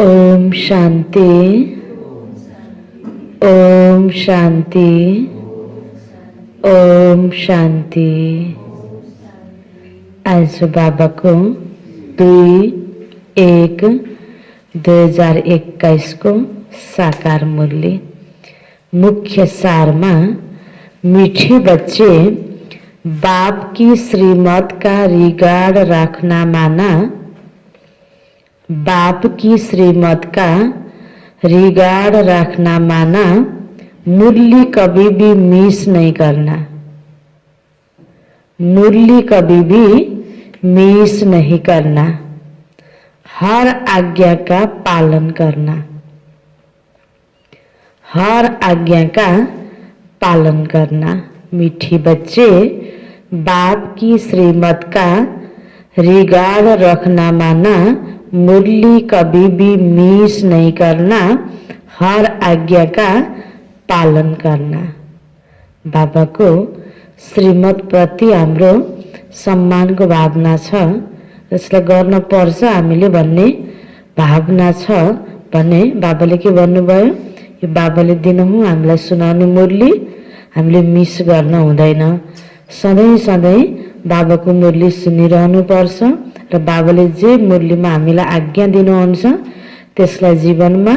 ओम शांति। ओम शांति। ओम शांति। आज बाबा को 2/1/2021 को साकार मुरली। मुख्य सार में मीठे बच्चे बाप की श्रीमत का रिगार्ड रखना माना। बाप की श्रीमत का रिगार्ड रखना माना मुरली कभी भी मिस नहीं करना। मुरली कभी भी मिस नहीं करना। हर आज्ञा का पालन करना। हर आज्ञा का पालन करना। मीठी बच्चे बाप की श्रीमत का रिगार्ड रखना माना मुरली कभी भी मिस नहीं करना। हर आज्ञा का पालन करना। बाबा को श्रीमत प्रति हाम्रो सम्मानको भावना छ, यसलाई गर्न पर्छ हामीले भन्ने भावना छ भने बाबाले के भन्नुभयो, यो बाबाले दिनुहुँ हामीलाई सुनाउने मुरली हामीले मिस गर्न हुँदैन। सधैँ सधैँ बाबाको मुरली सुनिरहनु पर्छ र बाबाले जे मुरलीमा हामीलाई आज्ञा दिनुहुन्छ त्यसलाई जीवनमा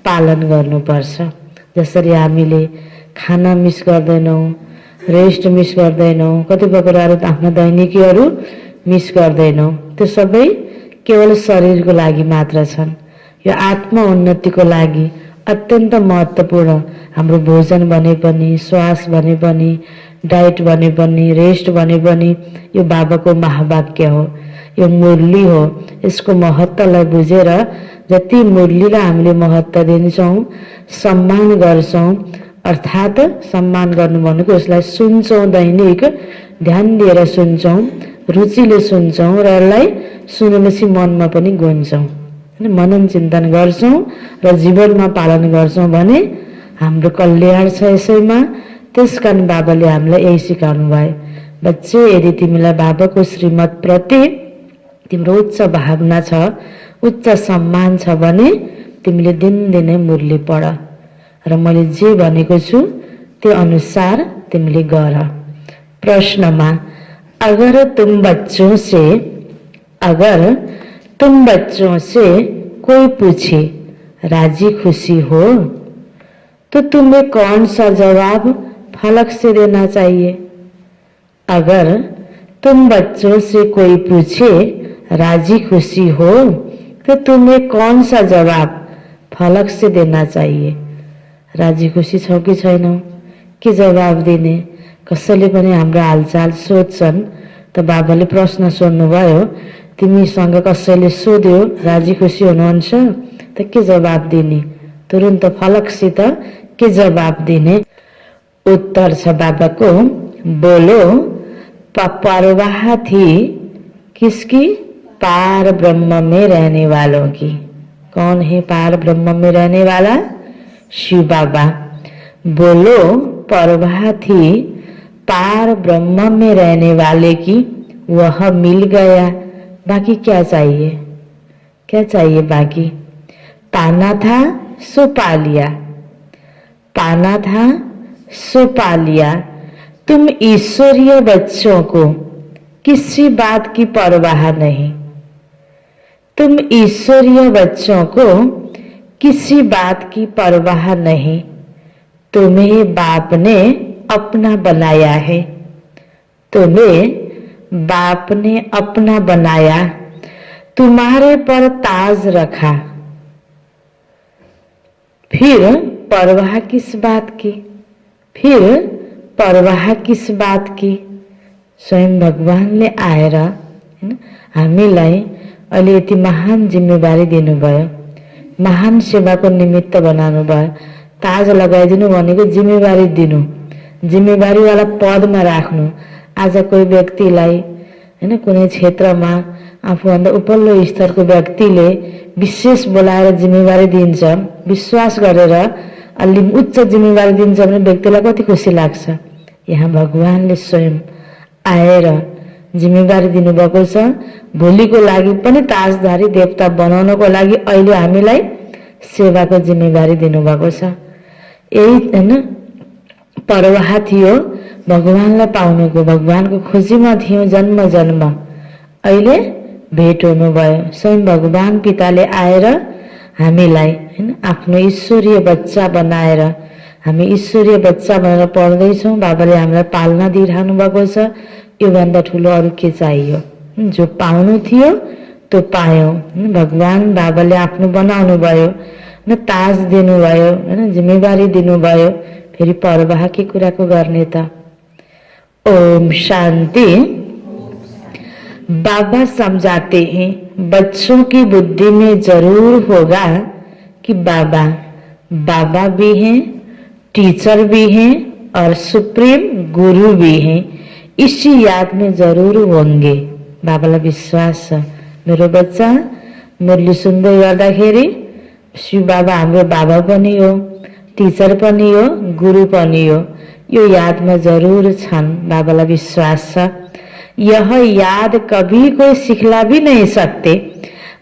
पालन गर्नुपर्छ। जसरी हामीले खाना मिस गर्दैनौँ, रेस्ट मिस गर्दैनौँ, कतिपय कुराहरू आफ्ना दैनिकीहरू मिस गर्दैनौँ, त्यो सबै केवल शरीरको लागि मात्र छन्। यो आत्मा उन्नतिको लागि अत्यन्त महत्त्वपूर्ण हाम्रो भोजन भने पनि, श्वास भने पनि, डाइट भने पनि, रेस्ट भने पनि यो बाबाको महावाक्य हो, यो मुरली हो। यसको महत्त्वलाई बुझेर जति मुरलीलाई हामीले महत्त्व दिन्छौँ, सम्मान गर्छौँ, अर्थात् सम्मान गर्नु भनेको यसलाई सुन्छौँ, दैनिक ध्यान दिएर सुन्छौँ, रुचिले सुन्छौँ र यसलाई सुनेपछि मनमा पनि गुन्छौँ, मनन चिन्तन गर्छौँ र जीवनमा पालन गर्छौँ भने हाम्रो कल्याण छ यसैमा। त्यसकारण बाबाले हामीलाई यही सिकाउनु भयो, बच्चे यदि तिमीलाई बाबाको श्रीमत प्रति तिम्रो उच्च भावना छ, उच्च सम्मान छ भने तिमीले दिनदिनै मुरली पढ र मैले जे भनेको छु त्यो अनुसार तिमीले गर। प्रश्नमा अगर तुम बच्चों से कोई पूछे राजी खुशी हो तो तुम्हें कौन सा जवाब फलक से देना चाहिए। अगर तुम बच्चों से कोई पूछे राजी खुशी हो तो तुम्हें कौन सा जवाब फलक से देना चाहिए। राजी खुसी छौ कि छैनौ, के जवाब दिने। कसैले पनि हाम्रो हालचाल सोध्छन् त बाबाले प्रश्न सोध्नुभयो, तिमीसँग कसैले सोध्यो राजी खुसी हुनुहुन्छ त के जवाब दिने। तुरुन्त फलकसित के जवाब दिने। उत्तर छ बाबाको, बोलो परवाह थी किसकी, पार ब्रह्म में रहने वालों की। कौन है पार ब्रह्म में रहने वाला, शिव बाबा। बोलो परवाह थी पार ब्रह्म में रहने वाले की, वह मिल गया, बाकी क्या चाहिए। क्या चाहिए बाकी। पाना था सो पा लिया, पाना था सो पा लिया। तुम ईश्वरीय बच्चों को किसी बात की परवाह नहीं। तुम ईश्वरीय बच्चों को किसी बात की परवाह नहीं। तुम्हें बाप ने अपना बनाया है। तुम्हें बाप ने अपना बनाया, तुम्हारे पर ताज रखा, फिर परवाह किस बात की। फिर परवाह किस बात की। स्वयं भगवानले आएर हामीलाई अहिले यति महान जिम्मेवारी दिनुभयो, महान सेवाको निमित्त बनाउनु भयो। ताज लगाइदिनु भनेको जिम्मेवारी दिनु, जिम्मेवारीवाला पदमा राख्नु। आज कोही व्यक्तिलाई हैन कुनै क्षेत्रमा आफूभन्दा उपल्लो स्तरको व्यक्तिले विशेष बोलाएर जिम्मेवारी दिन्छ, विश्वास गरेर अलि उच्च जिम्मेवारी दिन्छ भने व्यक्तिलाई कति खुसी लाग्छ। यहाँ भगवानले स्वयं आएर जिम्मेवारी दिनुभएको छ। भोलिको लागि पनि ताजधारी देवता बनाउनको लागि अहिले हामीलाई सेवाको जिम्मेवारी दिनुभएको छ। यही हैन परवाह थियो भगवानलाई पाउनुको, भगवानको खोजीमा थियो जन्म जन्म। अहिले भेट हुनुभयो। स्वयं भगवान पिताले आएर हामीलाई हैन आफ्नो ईश्वरीय बच्चा बनाएर, हामी ईश्वरीय बच्चा भनेर पढ्दैछौँ। बाबाले हामीलाई पालना दिइरहनु भएको छ। योभन्दा ठुलो अरू के चाहियो? जो पाउनु थियो त्यो पायौँ। भगवान बाबाले आफ्नो बनाउनु भयो, ताज दिनुभयो, हैन जिम्मेवारी दिनुभयो। फेरि परवाह के कुराको गर्ने त? ओम शांति। बाबा समझाते हैं बच्चों की बुद्धि में जरूर होगा कि बाबा बाबा भी हैं, टीचर भी हैं और सुप्रीम गुरु भी हैं। इसी याद में जरूर होंगे। बाबालाई विश्वास छ मेरो बच्चा मुरली सुन्दै गर्दाखेरि शिव बाबा हाम्रो बाबा पनि हो, टीचर पनि हो, गुरु पनि हो। यो यादमा जरूर छन्। बाबालाई विश्वास छ। यह याद कभी कोई सिखला भी नहीं सकते।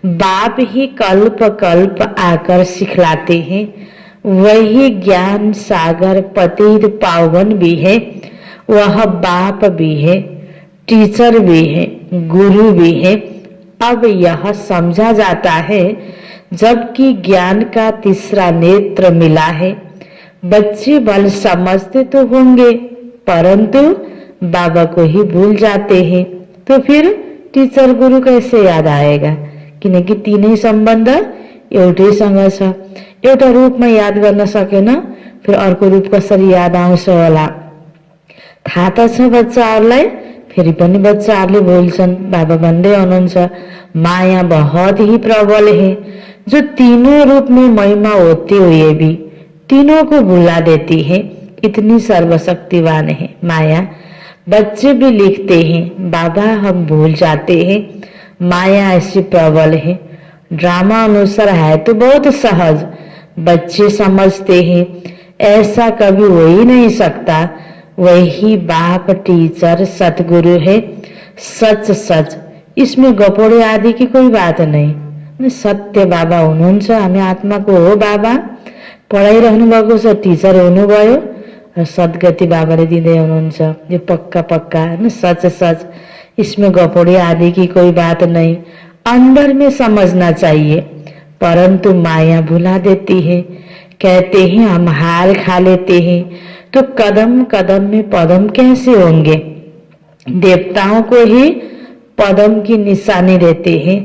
बाप ही कल्प कल्प आकर सिखलाते हैं। वही ज्ञान सागर पतित पावन भी है। वह बाप भी है, टीचर भी है, गुरु भी है। अब यह समझा जाता है जबकि ज्ञान का तीसरा नेत्र मिला है। बच्चे बल समझते तो होंगे परंतु बाबा को ही भूल जाते हैं। तो फिर टीचर गुरु कैसे याद आएगा? किनकि तीनै सम्बन्ध एउटैसँग छ। एउटा रूपमा याद गर्न सकेन फिर अर्को रूप कसरी याद आउँछ होला? थाहा त छ बच्चाहरूलाई, फेरि पनि बच्चाहरूले भुल्छन्। बाबा भन्दै हुनुहुन्छ माया बहुत ही प्रबल है, जो तीनों रूप में महिमा होते हुए भी तीनों को भुला देती है। इतनी सर्वशक्तिवान है माया। बच्चे भी लिखते हैं बाबा हम भूल जाते हैं, माया ऐसी प्रबल है। ड्रामा अनुसार है तो बहुत सहज, बच्चे समझते हैं ऐसा कभी हो ही नहीं सकता। वही बाप टीचर सतगुरु है, सच सच। इसमें गपोडे आदि की कोई बात नहीं। सत्य बाबा हुनुहुन्छ। हामी आत्माको हो बाबा, पढाइरहनु भएको छ, टिचर हुनुभयो र सद्गति बाबाले दिँदै हुनुहुन्छ। यो पक्का पक्का हैन, सच सच। इसमें गपोड़े आदि की कोई बात नहीं। अंदर में समझना चाहिए परंतु माया भुला देती है। कहते हैं हम हार खा लेते हैं तो कदम कदम में पदम कैसे होंगे? देवताओं को ही पदम की निशानी देते हैं,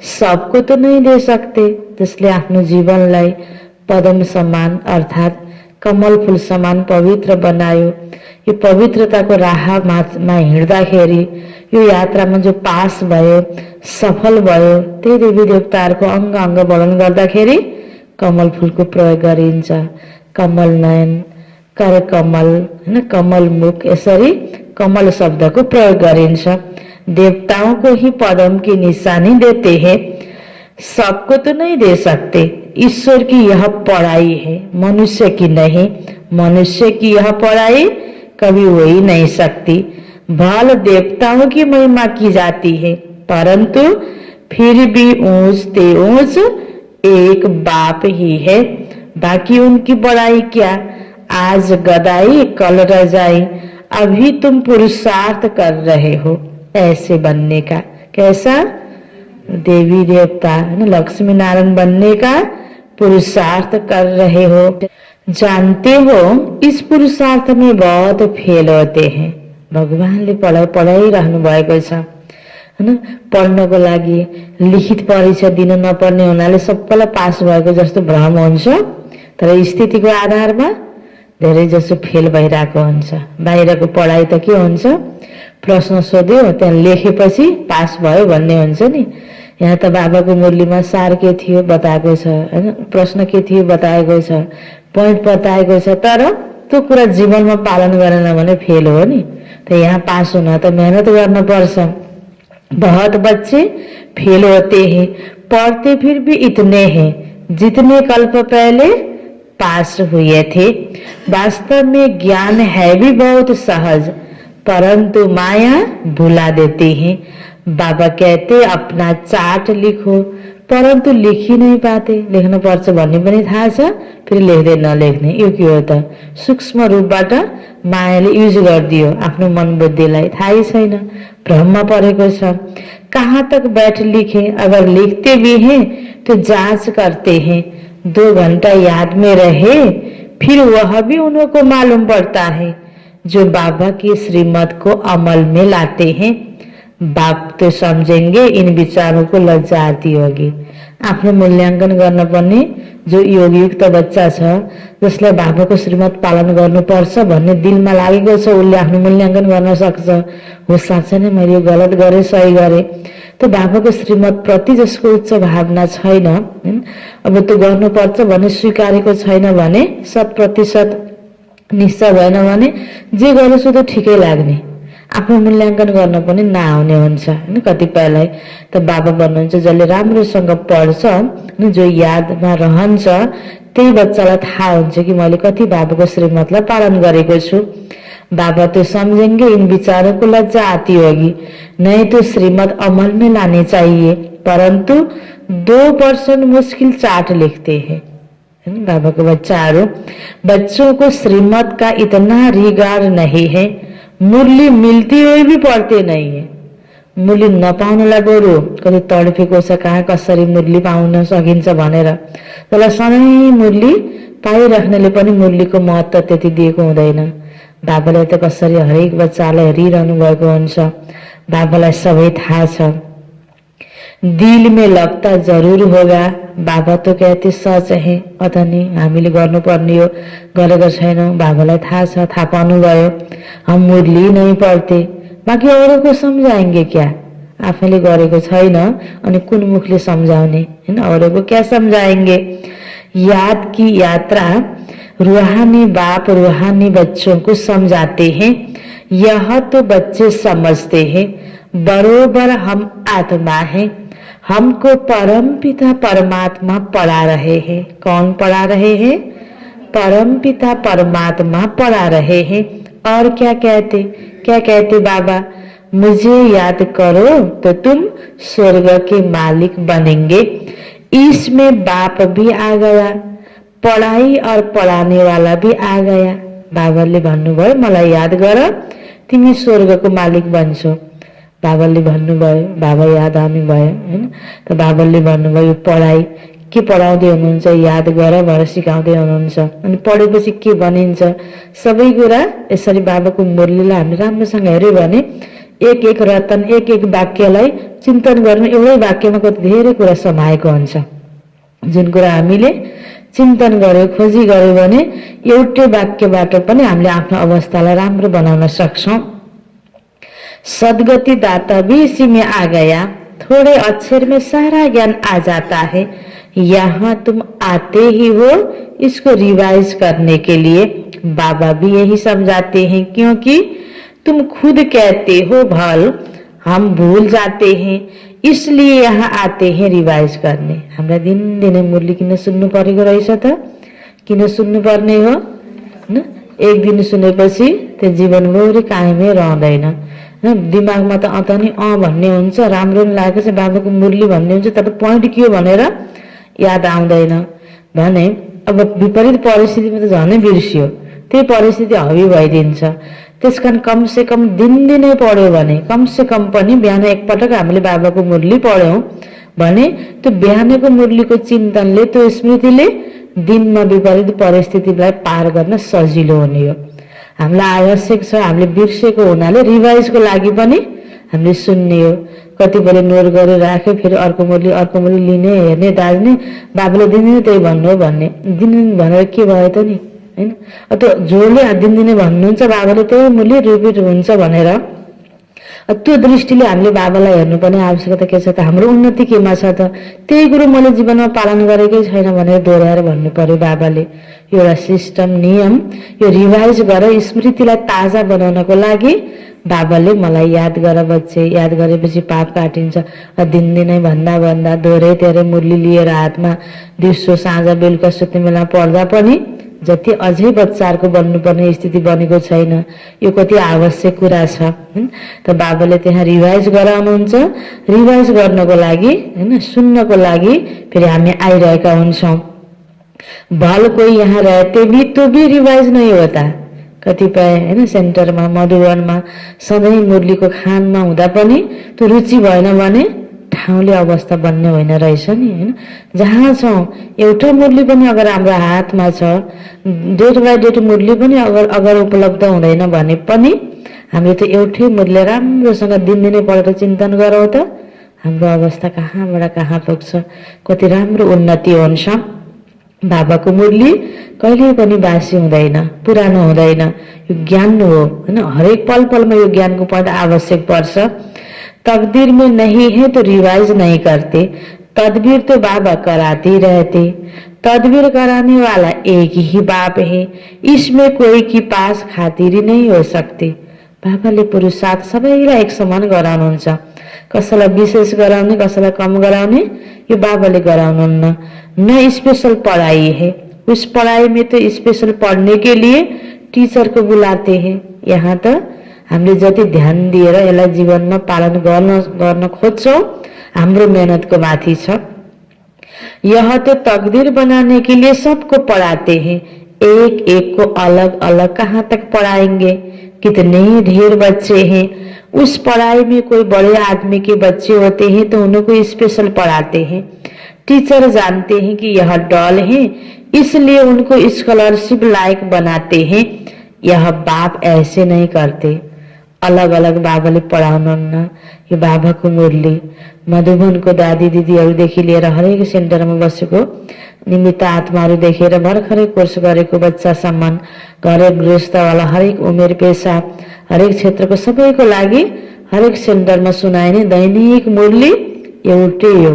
सबको तो नहीं दे सकते। त्यसले आफ्नो जीवनलाई पदम समान अर्थात कमल फूल समान पवित्र बनायो। यो पवित्रताको राहमा हिँड्दाखेरि यो यात्रामा जो पास भयो, सफल भयो, त्यही देवी देवताहरूको अङ्ग अङ्ग वर्णन गर्दाखेरि कमल फूलको प्रयोग गरिन्छ। कमल नयन, कर कमल, हैन, कमल मुख, यसरी कमल शब्दको प्रयोग गरिन्छ। देवताओं को ही पदम की निशानी देते हैं, सबको तो नहीं दे सकते। ईश्वर की यह पढ़ाई है, मनुष्य की नहीं। मनुष्य की यह पढ़ाई कभी हो ही नहीं सकती। भल देवताओं की महिमा की जाती है परंतु फिर भी ऊंच ते ऊंच एक बाप ही है। बाकी उनकी बड़ाई क्या? आज गदाई कल रजाई। अभी तुम पुरुषार्थ कर रहे हो ऐसे बनने का। कैसा? देवी देवता, लक्ष्मी नारायण बनने का पुरुषार्थ कर रहे हो। जानते हो इस पुरुषार्थ में बहुत फेल होते हैं। भगवानले पढाइरहनु भएको छ हैन। पढ्नको लागि लिखित परीक्षा दिन नपर्ने हुनाले सबैलाई पास भएको जस्तो भ्रम हुन्छ, तर स्थितिको आधारमा धेरै जसो फेल भइरहेको हुन्छ। बाहिरको पढाइ त के हुन्छ? प्रश्न सोध्यो त्यहाँ लेखेपछि पास भयो भन्ने हुन्छ नि। यहाँ त बाबाको मुरलीमा सार के थियो बताएको छ हैन, प्रश्न के थियो बताएको छ, पोइन्ट बताएको छ, तर त्यो कुरा जीवनमा पालन गरेन भने फेल हो नि। तो यहाँ पास होना तो मेहनत करना पर्छ। बहुत बच्चे फेल होते हैं, पढ़ते फिर भी इतने हैं जितने कल्प पहले पास हुए थे। वास्तव में ज्ञान है भी बहुत सहज परंतु माया भुला देती है। बाबा कहते अपना चार्ट लिखो, परंतु लिख ही नहीं पाते। लेख्न पर्छ भन्ने पनि थाहा छ, फेरि लेख्दै नलेख्ने। यो के हो त? सूक्ष्म रूपबाट मायाले युज गरिदियो आफ्नो मन बुद्धिलाई, थाहै छैन, भ्रममा परेको छ। कहाँ तक बैठ लिखे, अगर लिखते भी हैं तो जांच करते हैं, 2 घंटा याद में रहे फिर वह भी उनको मालूम पड़ता है। जो बाबा की श्रीमत को अमल में लाते हैं, बाप तो समझेंगे इन विचारों को लज्जा आती होगी। आफ्नो मूल्याङ्कन गर्न पर्ने जो योगयुक्त बच्चा छ, जसलाई बाबाको श्रीमत पालन गर्नुपर्छ भन्ने दिलमा लागेको छ, उसले आफ्नो मूल्याङ्कन गर्न सक्छ। हो साँच्चै नै मैले यो गलत गरेँ, सही गरेँ। त्यो बाबाको श्रीमत प्रति जसको उच्च भावना छैन, अब त्यो गर्नुपर्छ भन्ने स्वीकारेको छैन भने, 100% निश्चय भएन भने जे गरेछु त ठिकै लाग्ने, आफ्नो मूल्याङ्कन गर्न पनि नआउने हुन्छ हैन। कतिपयलाई त बाबा भन्नुहुन्छ जसले राम्रोसँग पढ्छ, जो यादमा रहन्छ, त्यही बच्चालाई थाहा हुन्छ कि मैले कति बाबाको श्रीमतलाई पालन गरेको छु। बाबा तो समझेंगे इन विचारों को लज्जा आती होगी, नहीं तो श्रीमत अमल में लाने चाहिए, परंतु 2% मुश्किल चार्ट लिखते हैं। बाबा को बच्चों को श्रीमत का इतना रिगार्ड नहीं है, मुरली मिलती हुई भी पढ्ते नहीं है। मुरली नपाउनलाई बरु कति तडफेको छ, कहाँ कसरी मुरली पाउन सकिन्छ भनेर। त्यसलाई सधैँ मुरली पाइराख्नेले पनि मुरलीको महत्त्व त्यति दिएको हुँदैन। बाबाले त कसरी हरेक बच्चालाई हेरिरहनु भएको हुन्छ, बाबालाई सबै थाहा छ। दिल में लगता जरूर होगा, बाबा तो कहते सच है, अथवा नि हामीले गर्नुपर्ने हो, गरेको छैनौं, बाबालाई थाहा छ, थाहा पाउनुभयो। हम मुरली नहीं पढ्थे, बाँकी अरूको सम्झाएंगे क्या? आफैले गरेको छैन अनि कुन मुखले सम्झाउने हैन? अरूको क्या समझाएंगे? याद की यात्रा रूहानी बाप रूहानी बच्चों को समझाते हैं। यह तो बच्चे समझते हैं, बरोबर हम आत्मा हैं, हमको परम पिता परमात्मा पढ़ा रहे हैं। कौन पढ़ा रहे हैं? परम पिता परमात्मा पढ़ा रहे हैं। और क्या कहते बाबा? मुझे याद करो तो तुम स्वर्ग के मालिक बनेंगे। इसमें बाप भी आ गया, पढ़ाई और पढ़ाने वाला भी आ गया। बाबाले भन्नुभयो मलाई याद गर, तिमी स्वर्गको मालिक बन्छौ। बाबाले भन्नुभयो, बाबा याद आउनुभयो हैन? त बाबाले भन्नुभयो पढाइ के पढाउँदै हुनुहुन्छ, याद गर भनेर सिकाउँदै हुनुहुन्छ। अनि पढेपछि के बनिन्छ, सबै कुरा यसरी बाबाको मुरलीलाई हामीले राम्रोसँग हेर्यो भने एक एक रतन, एक एक वाक्यलाई चिन्तन गर्नु, एउटै वाक्यमा कति धेरै कुरा समाएको हुन्छ। जुन कुरा हामीले चिन्तन गर्यो, खोजी गर्यो भने एउटै वाक्यबाट पनि हामीले आफ्नो अवस्थालाई राम्रो बनाउन सक्छौं। सदगति दाता भी इसी में आ गया, थोड़े अक्षर में सारा ज्ञान आ जाता है। यहाँ तुम आते ही हो इसको रिवाइज करने के लिए। बाबा भी यही समझाते हैं, क्योंकि तुम खुद कहते हो भल हम भूल जाते हैं, इसलिए यहाँ आते हैं रिवाइज करने। हामीलाई दिनदिनै मुरली किन सुन्नु परेको रहेछ त? किन सुन्नु पर्ने हो? एक दिन सुनेपछि त्यो जीवनभरि कायमै रहँदैन। दिमागमा त अतनी भन्ने हुन्छ, राम्रो नि लागेको छ, बाबाको मुरली भन्ने हुन्छ, तर पोइन्ट के हो भनेर याद आउँदैन भने अब विपरीत परिस्थितिमा त झनै बिर्सियो, त्यही परिस्थिति हावी भइदिन्छ। त्यसकारण कम से कम दिनदिनै पढ्यो भने, कम से कम पनि बिहान एकपटक हामीले बाबाको मुरली पढ्यौं भने त्यो बिहानको मुरलीको चिन्तनले, त्यो स्मृतिले दिनमा विपरीत परिस्थितिलाई पार गर्न सजिलो हुने हो। हामीलाई आवश्यक छ, हामीले बिर्सेको हुनाले रिभाइजको लागि पनि हामीले सुन्ने हो। कतिपयले नोट गरेर राख्यो, फेरि अर्को मुरली लिने, हेर्ने, दाज्ने, बाबाले दिनदिनै त्यही भन्नु हो भन्ने, दिनदिन भनेर के भयो त नि हैन? त्यो जोडले दिनदिनै भन्नुहुन्छ बाबाले त्यही मुरली रिपिट हुन्छ भनेर, त्यो दृष्टिले हामीले बाबालाई हेर्नुपर्ने आवश्यकता के छ त? हाम्रो उन्नति केमा छ त? त्यही कुरो मैले जीवनमा पालन गरेकै छैन भनेर दोहोऱ्याएर भन्नु पर्यो बाबाले। एउटा सिस्टम, नियम, यो रिभाइज गरेर स्मृतिलाई ताजा बनाउनको लागि बाबाले मलाई याद गर बच्चे, याद गरेपछि पाप काटिन्छ। दिनदिनै भन्दा दोहोरै तेह्रै मुरली लिएर हातमा दिउँसो साँझ बेलुका सुत्ने बेला पढ्दा पनि जति अझै बच्चाहरूको बन्नुपर्ने स्थिति बनेको छैन, यो कति आवश्यक कुरा छ हैन। त बाबाले त्यहाँ रिभाइज गराउनुहुन्छ। रिभाइज गर्नको लागि हैन, सुन्नको लागि फेरि हामी आइरहेका हुन्छौँ। भल कोही यहाँ रहते भी तो भी रिवाइज नहीं होता। कतिपय हैन सेन्टरमा मधुवनमा सधैँ मुरलीको खानमा हुँदा पनि त्यो रुचि भएन भने ठाउँले अवस्था बन्ने होइन रहेछ नि हैन। जहाँ छौँ एउटा मुरली पनि अगर हाम्रो हातमा छ, डेट बाई डेट मुरली पनि अगर उपलब्ध हुँदैन भने पनि हामीले त एउटै मुरली राम्रोसँग दिनदिनै पढेर चिन्तन गरौँ त हाम्रो अवस्था कहाँबाट कहाँ पुग्छ, कति राम्रो उन्नति हुन्छ। बाबाको मुरली कहिले पनि बासी हुँदैन, पुरानो हुँदैन। यो ज्ञान हो हैन। हरेक पल पलमा यो ज्ञानको पढ्न आवश्यक पर्छ। तकदीर में नहीं है तो रिवाइज नहीं करते, तदबीर तो बाबा कराते रहते। तदबीर कराने वाला एक ही बाप है, इसमें कोई की पास खातिरी नहीं हो सकती। बाबाले पुरुषार्थ सबैलाई एक समान गराउनुहुन्छ। कसैलाई विशेष गराउने, कसैलाई कम गराउने यो बाबाले गराउनुहुन्न। न स्पेशल पढ़ाई है, उस पढ़ाई में तो स्पेशल पढ़ने के लिए टीचर को बुलाते हैं। यहाँ त हामीले जति ध्यान दिएर यसलाई जीवनमा पालन गर्न खोज्छौं हाम्रो मेहनतको माथि छ। यह तो तकदीर बनाने के लिए सबको पढ़ाते हैं, एक एक को अलग अलग कहाँ तक पढ़ाएंगे। कितने ही ढेर बच्चे हैं, उस पढ़ाई में कोई बड़े आदमी के बच्चे होते हैं तो उनको स्पेशल पढ़ाते हैं। टीचर जानते हैं कि यह डॉल है, इसलिए उनको स्कॉलरशिप लायक बनाते हैं। यह बाप ऐसे नहीं करते। अलग अलग बाबाले पढाउनुहुन्न। यो बाबाको मुरली मधुबनको दादी दिदीहरूदेखि लिएर हरेक सेन्टरमा बसेको निमित्त आत्माहरू देखेर भर्खरै कोर्स गरेको बच्चासम्म, घर गृहस्थवाला हरेक उमेर पेशा हरेक क्षेत्रको सबैको लागि हरेक सेन्टरमा सुनाइने दैनिक मुरली एउटै हो।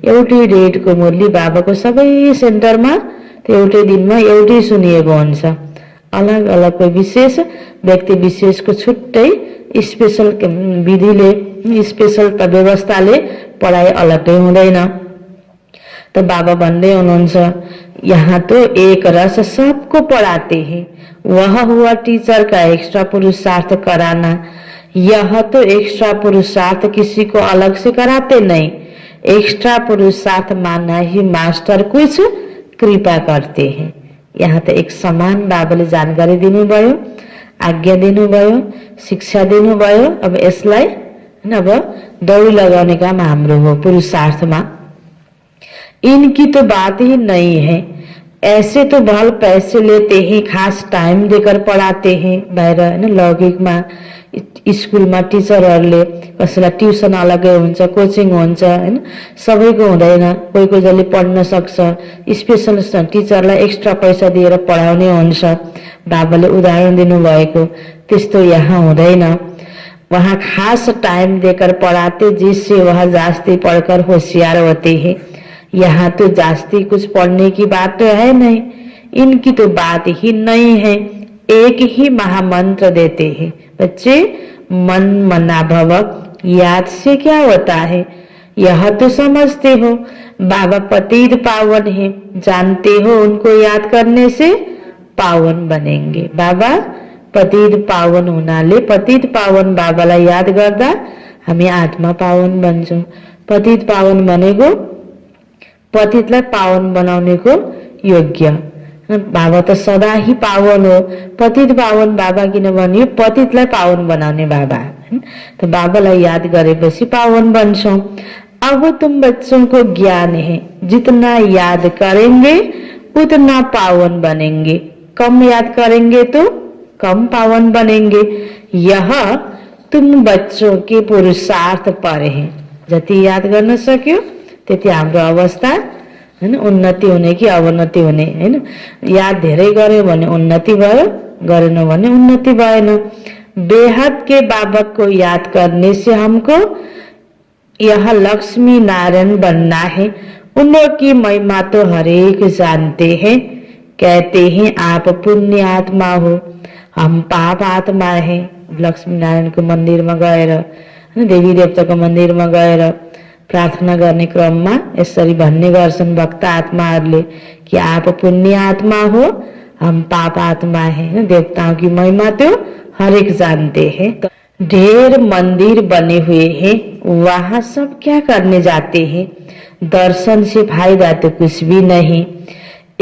एउटै डेटको मुरली बाबाको सबै सेन्टरमा एउटै दिनमा एउटै सुनिएको हुन्छ। अलग अलग कोही विशेष व्यक्ति विशेषको छुट्टै स्पेशल विधिले स्पेशल व्यवस्थाले पढाइ अलग्गै हुँदैन। त बाबा भन्दै हुनुहुन्छ, यहाँ तो एक रस सबको पढ़ाते हैं, वह हुआ टीचर का एक्स्ट्रा पुरुषार्थ कराना। यह तो एक्स्ट्रा पुरुषार्थ किसी को अलग से कराते नहीं, एक्स्ट्रा पुरुषार्थ माना ही मास्टर कुछ कृपा करते हैं। यहाँ त एक समान बाबाले जानकारी दिनुभयो, आज्ञा दिनुभयो, शिक्षा दिनुभयो। अब यसलाई अब दौडी लगाउने काम हाम्रो हो पुरुषार्थमा। इनकी तो बात ही नहीं है, ऐसे तो भल पैसे लेते हैं, खास टाइम देकर पढ़ाते हैं। बाहिर हैन लौकिकमा स्कुलमा टिचरहरूले कसैलाई ट्युसन अलग्गै हुन्छ, कोचिङ हुन्छ हैन, सबैको हुँदैन। कोही जसले पढ्न सक्छ स्पेशल टिचरलाई एक्स्ट्रा पैसा दिएर पढाउने हुन्छ। बाबाले उदाहरण दिनुभएको त्यस्तो यहाँ हुँदैन। वहाँ खास टाइम देकर पढ़ाते जिससे वह जास्ती पढ़कर होशियार होते हैं। यहाँ तो जास्ती कुछ पढ़ने की बात तो है नहीं, इनकी तो बात ही नहीं है, एक ही महामंत्र देते हैं। बच्चे मन मना भव याद से क्या होता है, यह तो समझते हो। बाबा पतित पावन है, जानते हो उनको याद करने से पावन बनेंगे। बाबा पतित पावन हुनाले पतित पावन बाबालाई याद गर्दा हामी आत्मा पावन बन्छौं। पतित पावन भनेको पतितलाई पावन बनाउनेको योग्य। बाबा त सदा ही पावन हो, पतित पावन बाबा किनभने पतितलाई पावन बनाउने बाबा। तो बाबालाई याद गरेपछि पावन बन्छौं। अब तुम बच्चों को ज्ञान है, जितना याद करेंगे उतना पावन बनेंगे, कम याद करेंगे तो कम पावन बनेंगे। यह तुम बच्चों के पुरुषार्थ पर है। जति याद गर्न सक्यो त्यति हाम्रो अवस्था हैन उन्नति हुने कि अवनति हुने हैन। याद धेरै गर्यो भने उन्नति भयो, गरेन भने उन्नति भएन। बेहद के बाबा को याद करने से हमको यह लक्ष्मी नारायण बनना है। उनकी महिमा तो हरेक जानते हैं। कहते हैं आप पुण्य आत्मा हो, हम पाप आत्मा है। लक्ष्मी नारायणको मन्दिरमा गएर देवी देवताको मन्दिरमा गएर प्रार्थना गर्ने क्रममा यसरी भन्ने गर्छन् भक्त आत्माहरूले कि आप पुण्य आत्मा हो, हम पाप आत्मा है। देवताओं की महिमा तो हर एक जानते हैं। ढेर मंदिर बने हुए हैं, वहां सब क्या करने जाते हैं? दर्शन से फायदा तो कुछ भी नहीं।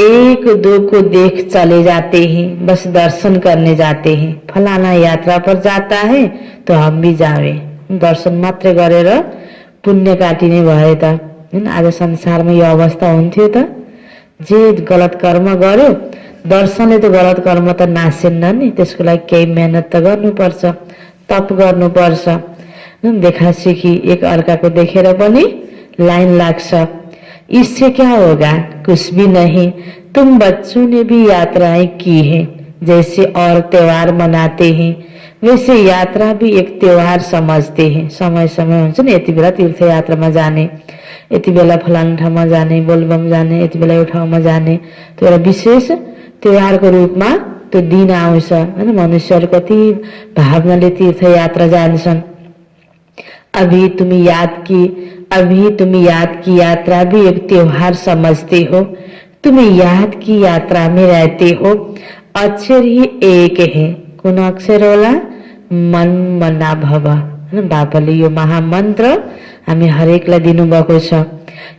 एक दो को देख चले जाते हैं, बस दर्शन करने जाते हैं। फलाना यात्रा पर जाता है तो हम भी जावे, दर्शन मात्र गरेर पुण्य काटिने भए त हैन। आज संसारमा यो अवस्था हुन्थ्यो त? जे गलत कर्म गर्यो, दर्शनले त गलत कर्म त नासेन्न नि, त्यसको लागि केही मेहनत त गर्नुपर्छ, तप गर्नुपर्छ। देखासेखी एक अर्काको देखेर पनि लाइन लाग्छ। इससे क्या होगा? कुछ भी नहीं। तुम बच्चों ने भी यात्राएं की हैं, जैसे और त्योहार मनाते हैं वैसे यात्रा भी एक त्योहार समझते हैं। समय समय हुन्छ नि, यति बेला तीर्थ यात्रामा जाने, यति बेला फलाना ठाउँमा जाने, बोलबम जाने, यति बेला यो ठाउँमा जाने, त्यो एउटा विशेष त्योहारको रूपमा त्यो दिन आउँछ हैन। मनुष्यहरू कति भावनाले तीर्थ यात्रा जान्छन्। अभी तुम याद की यात्रा भी एक त्योहार समझते हो। तुम याद की यात्रा में रहते हो। अक्षर ही एक है। कुन अक्षर होला? मन मना भव हैन। बाबाले यो महामन्त्र हामी हरेकलाई दिनुभएको छ।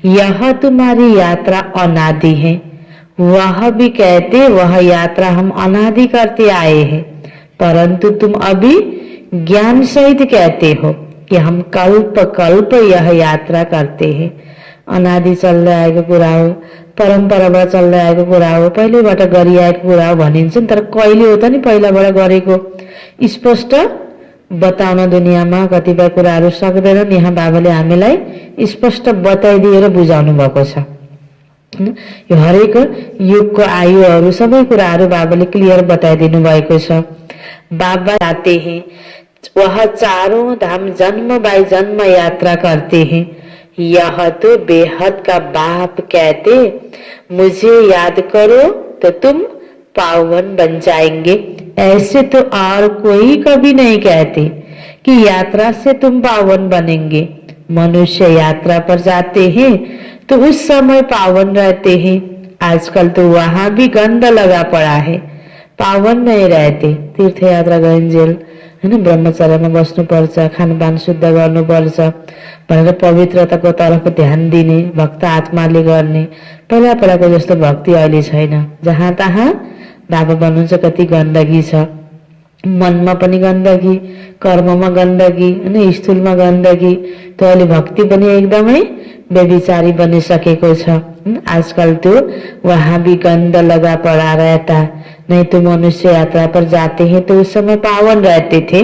यह तुम्हारी यात्रा अनादि है। वह भी कहते वह यात्रा हम अनादि करते आए हैं, परंतु तुम अभी ज्ञान सहित कहते हो कि हम कल्प कल्प यह यात्रा करते हैं। अनादि चल्दै आएको कुरा हो, परम्पराबाट चल्दै आएको कुरा हो, पहिलेबाट गरिआएको कुरा हो भनिन्छ नि, तर कहिले हो त नि पहिलाबाट गरेको? स्पष्ट बताउन दुनियाँमा कतिपय कुराहरू सक्दैनन्। यहाँ बाबाले हामीलाई स्पष्ट बताइदिएर बुझाउनु भएको छ। यो हरेक युगको आयुहरू सबै कुराहरू बाबाले क्लियर बताइदिनु भएको छ। बाबा आते हैं, वह चारों धाम जन्म बाई जन्म यात्रा करते हैं। यह तो बेहद का बाप कहते, मुझे याद करो तो तुम पावन बन जाएंगे। ऐसे तो और कोई कभी नहीं कहते कि यात्रा से तुम पावन बनेंगे। मनुष्य यात्रा पर जाते हैं तो उस समय पावन रहते हैं। आजकल तो वहां भी गंध लगा पड़ा है, पावन नहीं रहते। तीर्थ यात्रा गइन्जेल हैन, ब्रह्मचर्यमा बस्नुपर्छ, खानपान शुद्ध गर्नुपर्छ भनेर पवित्रताको तर्फ ध्यान दिने, भक्त आत्माले गर्ने। पहिला पहिलाको जस्तो भक्ति अहिले छैन। जहाँ तहाँ बाबा भन्नुहुन्छ कति गन्दगी छ, मनमा पनि गन्दगी, कर्ममा गन्दगी हैन, स्थूलमा गन्दगी। त्यो अहिले भक्ति पनि एकदमै बेविचारी बनिसकेको छ। आजकल तो वहां भी गंध लगा पड़ा रहता, नहीं तो मनुष्य यात्रा पर जाते हैं तो उस समय पावन रहते थे,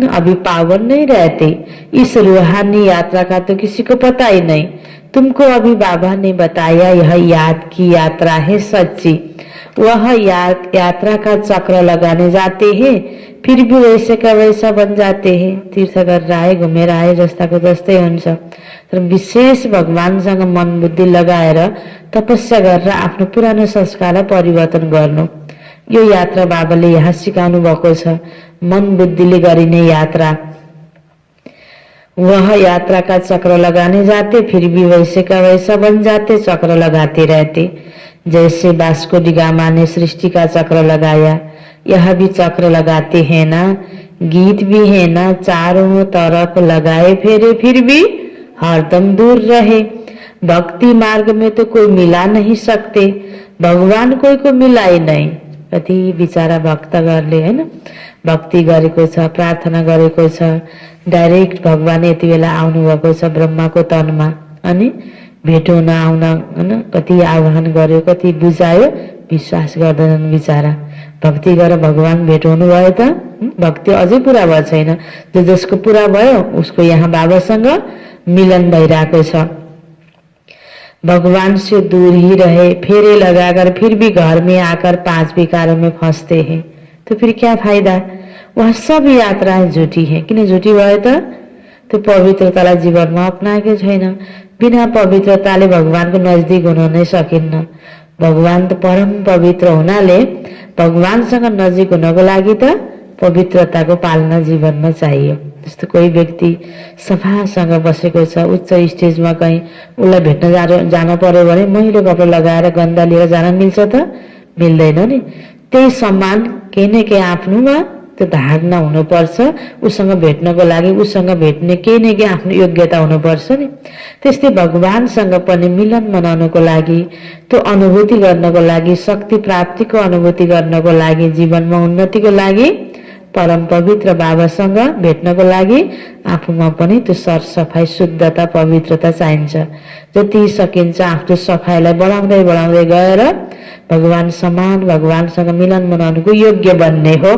अभी पावन नहीं रहते। इस रूहानी यात्रा का तो किसी को पता ही नहीं। तुमको अभी बाबा ने बताया यह याद की यात्रा है सच्ची। वह यात्रा का चक्र लगाने जाते हैं, फिर भी वैसे का वैसा बन जाते हैं। तीर्थ गरेर आए, घुमेर आए, जस्ताको जस्तै हुन्छ। तर विशेष भगवानसँग मन बुद्धि लगाएर तपस्या गरेर आफ्नो पुरानो संस्कारलाई परिवर्तन गर्नु, यो यात्रा बाबाले यहाँ सिकाउनु भएको छ। मन बुद्धिले गरिने यात्रा। वह यात्रा का चक्र लगाने जाते, फिर भी वैसे का वैसा बन जाते, चक्र लगाते रहते। जैसे वास्को डी गामा ने सृष्टि का चक्र लगाया, यह भी चक्र लगाते हैं ना। गीत भी है ना, चारों तरफ लगाए फेरे फिर भी हरदम दूर रहे। भक्ति मार्ग में तो कोई मिला नहीं सकते, भगवान कोही को मिलाई नहीं। कति बिचारा भक्तहरूले हैन भक्ति गरेको छ, प्रार्थना गरेको छ, डाइरेक्ट भगवान यति बेला आउनु भएको छ ब्रह्माको तनमा, अनि भेट हुन आउन हैन कति आह्वान गर्यो, कति बुझायो, विश्वास गर्दैनन् बिचारा। भक्ति गरेर भगवान भेट हुनु भयो त भक्ति अझै पूरा भएको छैन। जो जसको पूरा भयो उसको यहाँ बाबासँग मिलन भइरहेको छ। भगवान से दूर ही रहे, फेरे लगाकर फिर भी घर में आकर 5 विकारों में फंसते हैं, तो फिर क्या फायदा? वह सब यात्राएं झूठी है। किन झूठी भयो त? त्यो पवित्रतालाई जीवनमा अपनाएको छैन। बिना पवित्रताले भगवानको नजिक हुन नै सकिन्न। भगवान त परम पवित्र हुनाले भगवानसँग नजिक हुनको लागि त पवित्रताको पालना जीवनमा चाहियो। जस्तो कोही व्यक्ति सफासँग बसेको छ, उच्च स्टेजमा कहीँ उसलाई भेट्न जान पर्यो भने मैलो कपडा लगाएर गन्दा लिएर जान मिल्छ त? मिल्दैन नि। त्यही सम्मान केही न केही आफ्नोमा त्यो धारणा हुनुपर्छ, उसँग भेट्नको लागि उसँग भेट्ने केही न केही आफ्नो योग्यता हुनुपर्छ नि। त्यस्तै भगवानसँग पनि मिलन मनाउनको लागि, त्यो अनुभूति गर्नको लागि, शक्ति प्राप्तिको अनुभूति गर्नको लागि, जीवनमा उन्नतिको लागि, परम पवित्र बाबासँग भेट्नको लागि आफूमा पनि त्यो सरसफाइ, शुद्धता, पवित्रता चाहिन्छ। जति सकिन्छ आफ्नो सफाइलाई बढाउँदै बढाउँदै गएर भगवान समान, भगवानसँग मिलन मनाउनुको योग्य बन्ने हो।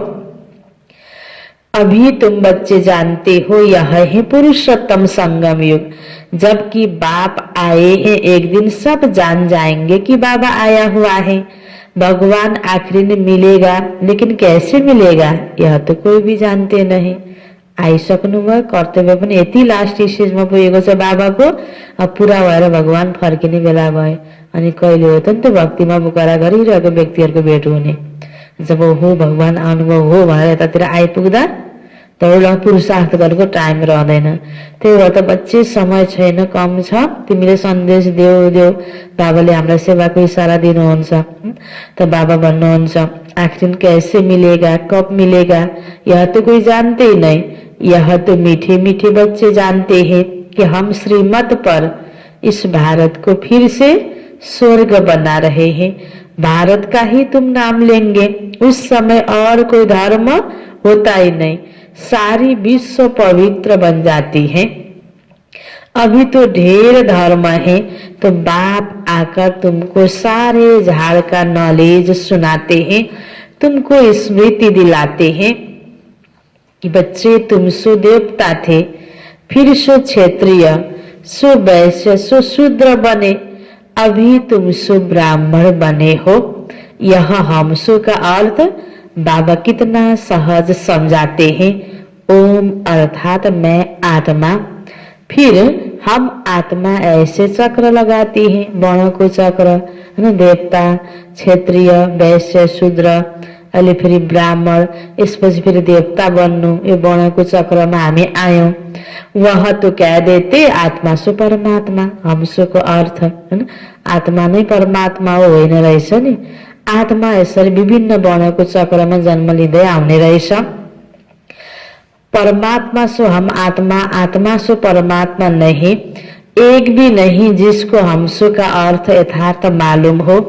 अभी तुम बच्चे जानते हो यह है पुरुषोत्तम संगम युग, जबकि बाप आए हैं एक दिन सब जान जाएंगे कि बाबा आया हुआ है। भगवान आखिरी में मिलेगा, लेकिन कैसे मिलेगा यह तो कोई भी जानते नहीं। आइसक्नुभयो, कर्तव्य पनि यति लास्ट स्टेजमा पुगेको छ बाबाको। अब पुरा भएर भगवान फर्किने बेला भयो अनि कहिले हो त नि त्यो भक्तिमा पुकारा गरिरहेको व्यक्तिहरूको भेट हुने। जब हो भगवान आउनुभयो हो भनेर यतातिर आइपुग्दा दौड पुरुषार्थ गरेको टाइम रहँदैन। त्यही भएर त बच्चे समय छैन, कम छ, तिमीले सन्देश देऊ देऊ, बाबाले हामीलाई सेवाको इसारा दिनुहुन्छ। त बाबा भन्नुहुन्छ आखिर कैसे मिलेगा, कब मिलेगा यह तो कोई जानते ही नहीं। यह तो मीठे मीठे बच्चे जानते हैं कि हम श्रीमत पर इस भारत को फिर से स्वर्ग बना रहे हैं। भारत का ही तुम नाम लेंगे, उस समय और कोई धर्म होता ही नहीं, सारी विश्व पवित्र बन जाती है। अभी तो ढेर धर्म है, तो बाप आकर तुमको सारे झाड़ का नॉलेज सुनाते हैं, तुमको स्मृति दिलाते हैं कि बच्चे तुम सो देवता थे, फिर सो क्षेत्रीय, सो वैश्य, सो शूद्र बने, अभी तुम सो ब्राह्मण बने हो। यह हमसो का अर्थ बाबा कितना सहज समझाते हैं। ओम अर्थात मैं आत्मा, फिर हम आत्मा ऐसे चक्र लगाती है, वर्णों को चक्र है ना, देवता, क्षेत्रीय, वैश्य, शूद्र, अहिले फेरि ब्राह्मण, यसपछि फेरि देवता बन्नु, यो वर्णको चक्रमा हामी आयौं। वह तो कह देते आत्मा सो परमात्मा, हमसोको अर्थ हैन आत्मा नै परमात्मा हो, होइन रहेछ नि। आत्मा यसरी विभिन्न वर्णको चक्रमा जन्म लिँदै आउने रहेछ। परमात्मा सो हम आत्मा, आत्मा सो परमात्मा नहीं, एक भी नहीं जिसको हमसो का अर्थ यथार्थ मालूम हो।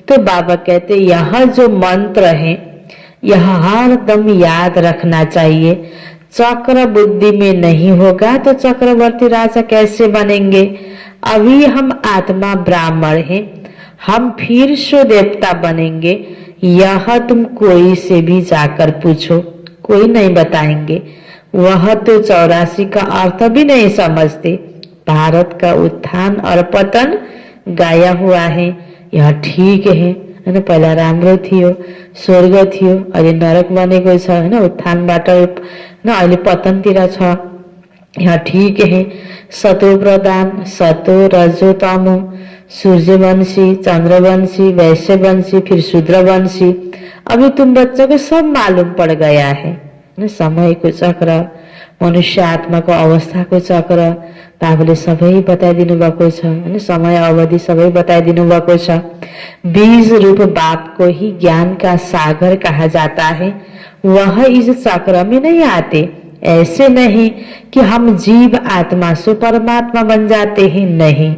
तो बाबा कहते यह जो मंत्र है यह हरदम याद रखना चाहिए। चक्र बुद्धि में नहीं होगा तो चक्रवर्ती राजा कैसे बनेंगे। अभी हम आत्मा ब्राह्मण हैं, हम फिर सो देवता बनेंगे, यह तुम कोई से भी जाकर पूछो, कोई नहीं बताएंगे। वह तो 84 का अर्थ भी नहीं समझते। भारत का उत्थान और पतन गाया हुआ है, यह ठीक है हैन। पहिला राम्रो थियो, स्वर्ग थियो, अहिले नरक बनेको छ हैन। उत्थानबाट हैन अहिले पतनतिर छ, यहाँ ठीक है। सतो प्रधान, सतो रजो तमो, सूर्यवंशी, चंद्रवंशी, वैश्यवंशी, फिर शूद्रवंशी। अभी तुम बच्चों को सब मालूम पड़ गया है। समयको चक्र, मनुष्य आत्माको अवस्थाको चक्र बाबुले सबै बताइदिनु भएको छ हैन। समय अवधि सबै बताइदिनु भएको छ। बीज रूप बाप को ही ज्ञान का सागर कहा जाता है। वह इस चक्र में नहीं आते। ऐसे नहीं कि हम जीव आत्मा से परमात्मा बन जाते हैं, नहीं।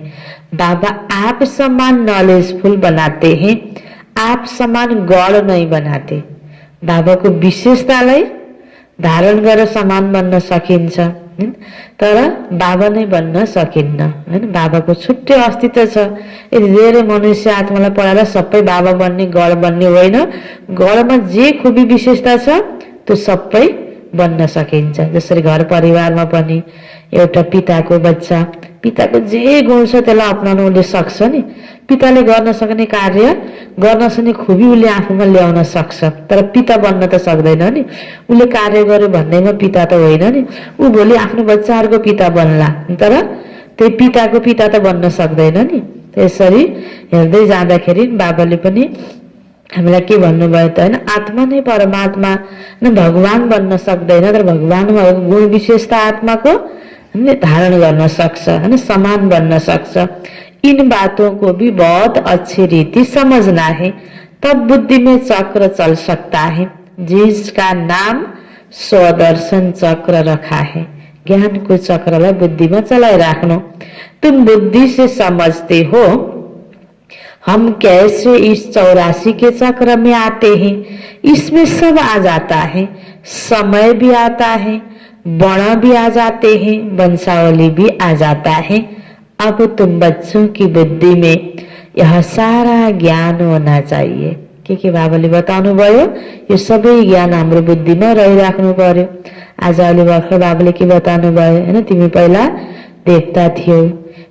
बाबा आप समान नॉलेजफुल बनाते हैं, आप समान गॉड नहीं बनाते। बाबा को विशेषतालाई धारण गरेर समान बन्न सकिन्छ, तर बाबा नै बन्न सकिन्न हैन। बाबाको छुट्टै अस्तित्व छ। यदि धेरै मनुष्य आत्मालाई पढाएर सबै बाबा बन्ने, गड बन्ने होइन। गडमा जे खुबी विशेषता छ त्यो सबै बन्न सकिन्छ। जसरी घर परिवारमा पनि एउटा पिताको बच्चा, पिताको जे गुण छ त्यसलाई अपनाउन उसले सक्छ नि। पिताले गर्न सक्ने कार्य, गर्न सक्ने खुबी उसले आफूमा ल्याउन सक्छ, तर पिता बन्न त सक्दैन नि। उसले कार्य गर्यो भन्दैमा पिता त होइन नि। ऊ भोलि आफ्नो बच्चाहरूको पिता बन्ला, तर त्यही पिताको पिता त बन्न सक्दैन नि। त्यसरी हेर्दै जाँदाखेरि बाबाले पनि हामीलाई के भन्नुभयो त हैन, आत्मा नै परमात्मा न भगवान बन्न सक्दैन, तर भगवानमा गुण विशेषता आत्माको धारण गर्न सक्छ हैन, समान बन्न सक्छ। इन बातों को भी बहुत अच्छी रीति समझना है, तब बुद्धि में चक्र चल सकता है, जिसका नाम स्वदर्शन चक्र रखा है। ज्ञान को चक्रलाई बुद्धि में चलाइराख्नु। तुम बुद्धि से समझते हो हम कैसे इस 84 के चक्र में आते हैं। इसमें सब आ जाता है, समय भी आता है, वर्ण भी आ जाते हैं, वंशावली भी आ जाता है। अब तुम बच्चों की बुद्धि में यह सारा ज्ञान होना चाहिए। के बाबाले बताउनु भयो, यो सबै ज्ञान हाम्रो बुद्धिमा रहिराख्नु पर्यो। आज अहिले भर्खर बाबाले के बताउनु भयो हैन, तिमी पहिला देवता थियौ,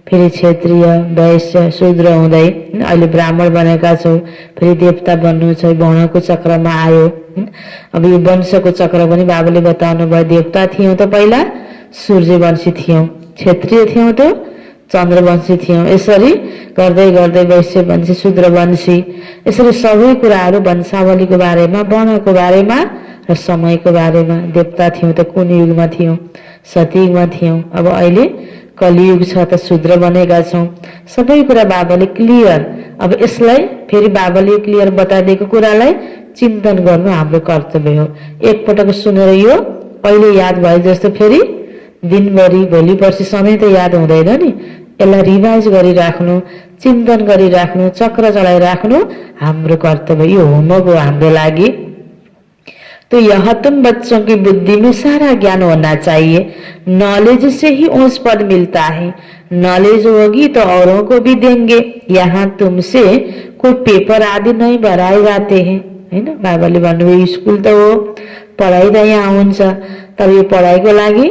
फेरि क्षेत्रीय, वैश्य, शूद्र हुँदै अहिले ब्राह्मण बनेका छौ, फेरि देवता बन्नु छ, वर्णको चक्रमा आयो। अब यो वंशको चक्र पनि बाबाले बताउनु भयो। देवता थियौ त पहिला, सूर्यवंशी थियौ, क्षेत्रीय थियौ त चन्द्रवंशी थियौ, यसरी गर्दै गर्दै वैश्यवंशी, शूद्रवंशी, यसरी सबै कुराहरू वंशावलीको बारेमा, वर्णको बारेमा र समयको बारेमा। देवता थियौ त कुन युगमा थियौ, सतयुगमा थियौ, अब अहिले कलियुग छ त शूद्र बनेका छौं। सबै कुरा बाबाले क्लियर। अब यसलाई फेरि बाबाले क्लियर बताइदिएको कुरालाई चिन्तन गर्नु हाम्रो कर्तव्य हो। एकपटक सुनेर यो अहिले याद भए जस्तो फेरि दिनभरि भोलि पर्सि सधैँ त याद हुँदैन नि। यसलाई रिभाइज गरिराख्नु, चिन्तन गरिराख्नु, चक्र चलाइराख्नु हाम्रो कर्तव्य, यो होमवर्क हो हाम्रो लागि। तो यह तुम बच्चों की बुद्धि में सारा ज्ञान होना चाहिए। नॉलेज से ही ऊंच पद मिलता है। नॉलेज होगी तो औरों को भी देंगे। यहाँ तुमसे कोई पेपर आदि नहीं भराए जाते हैं, है ना। बाबाले भन्नुभयो स्कुल त हो, पढाइ त यहाँ हुन्छ, तर यो पढाइको लागि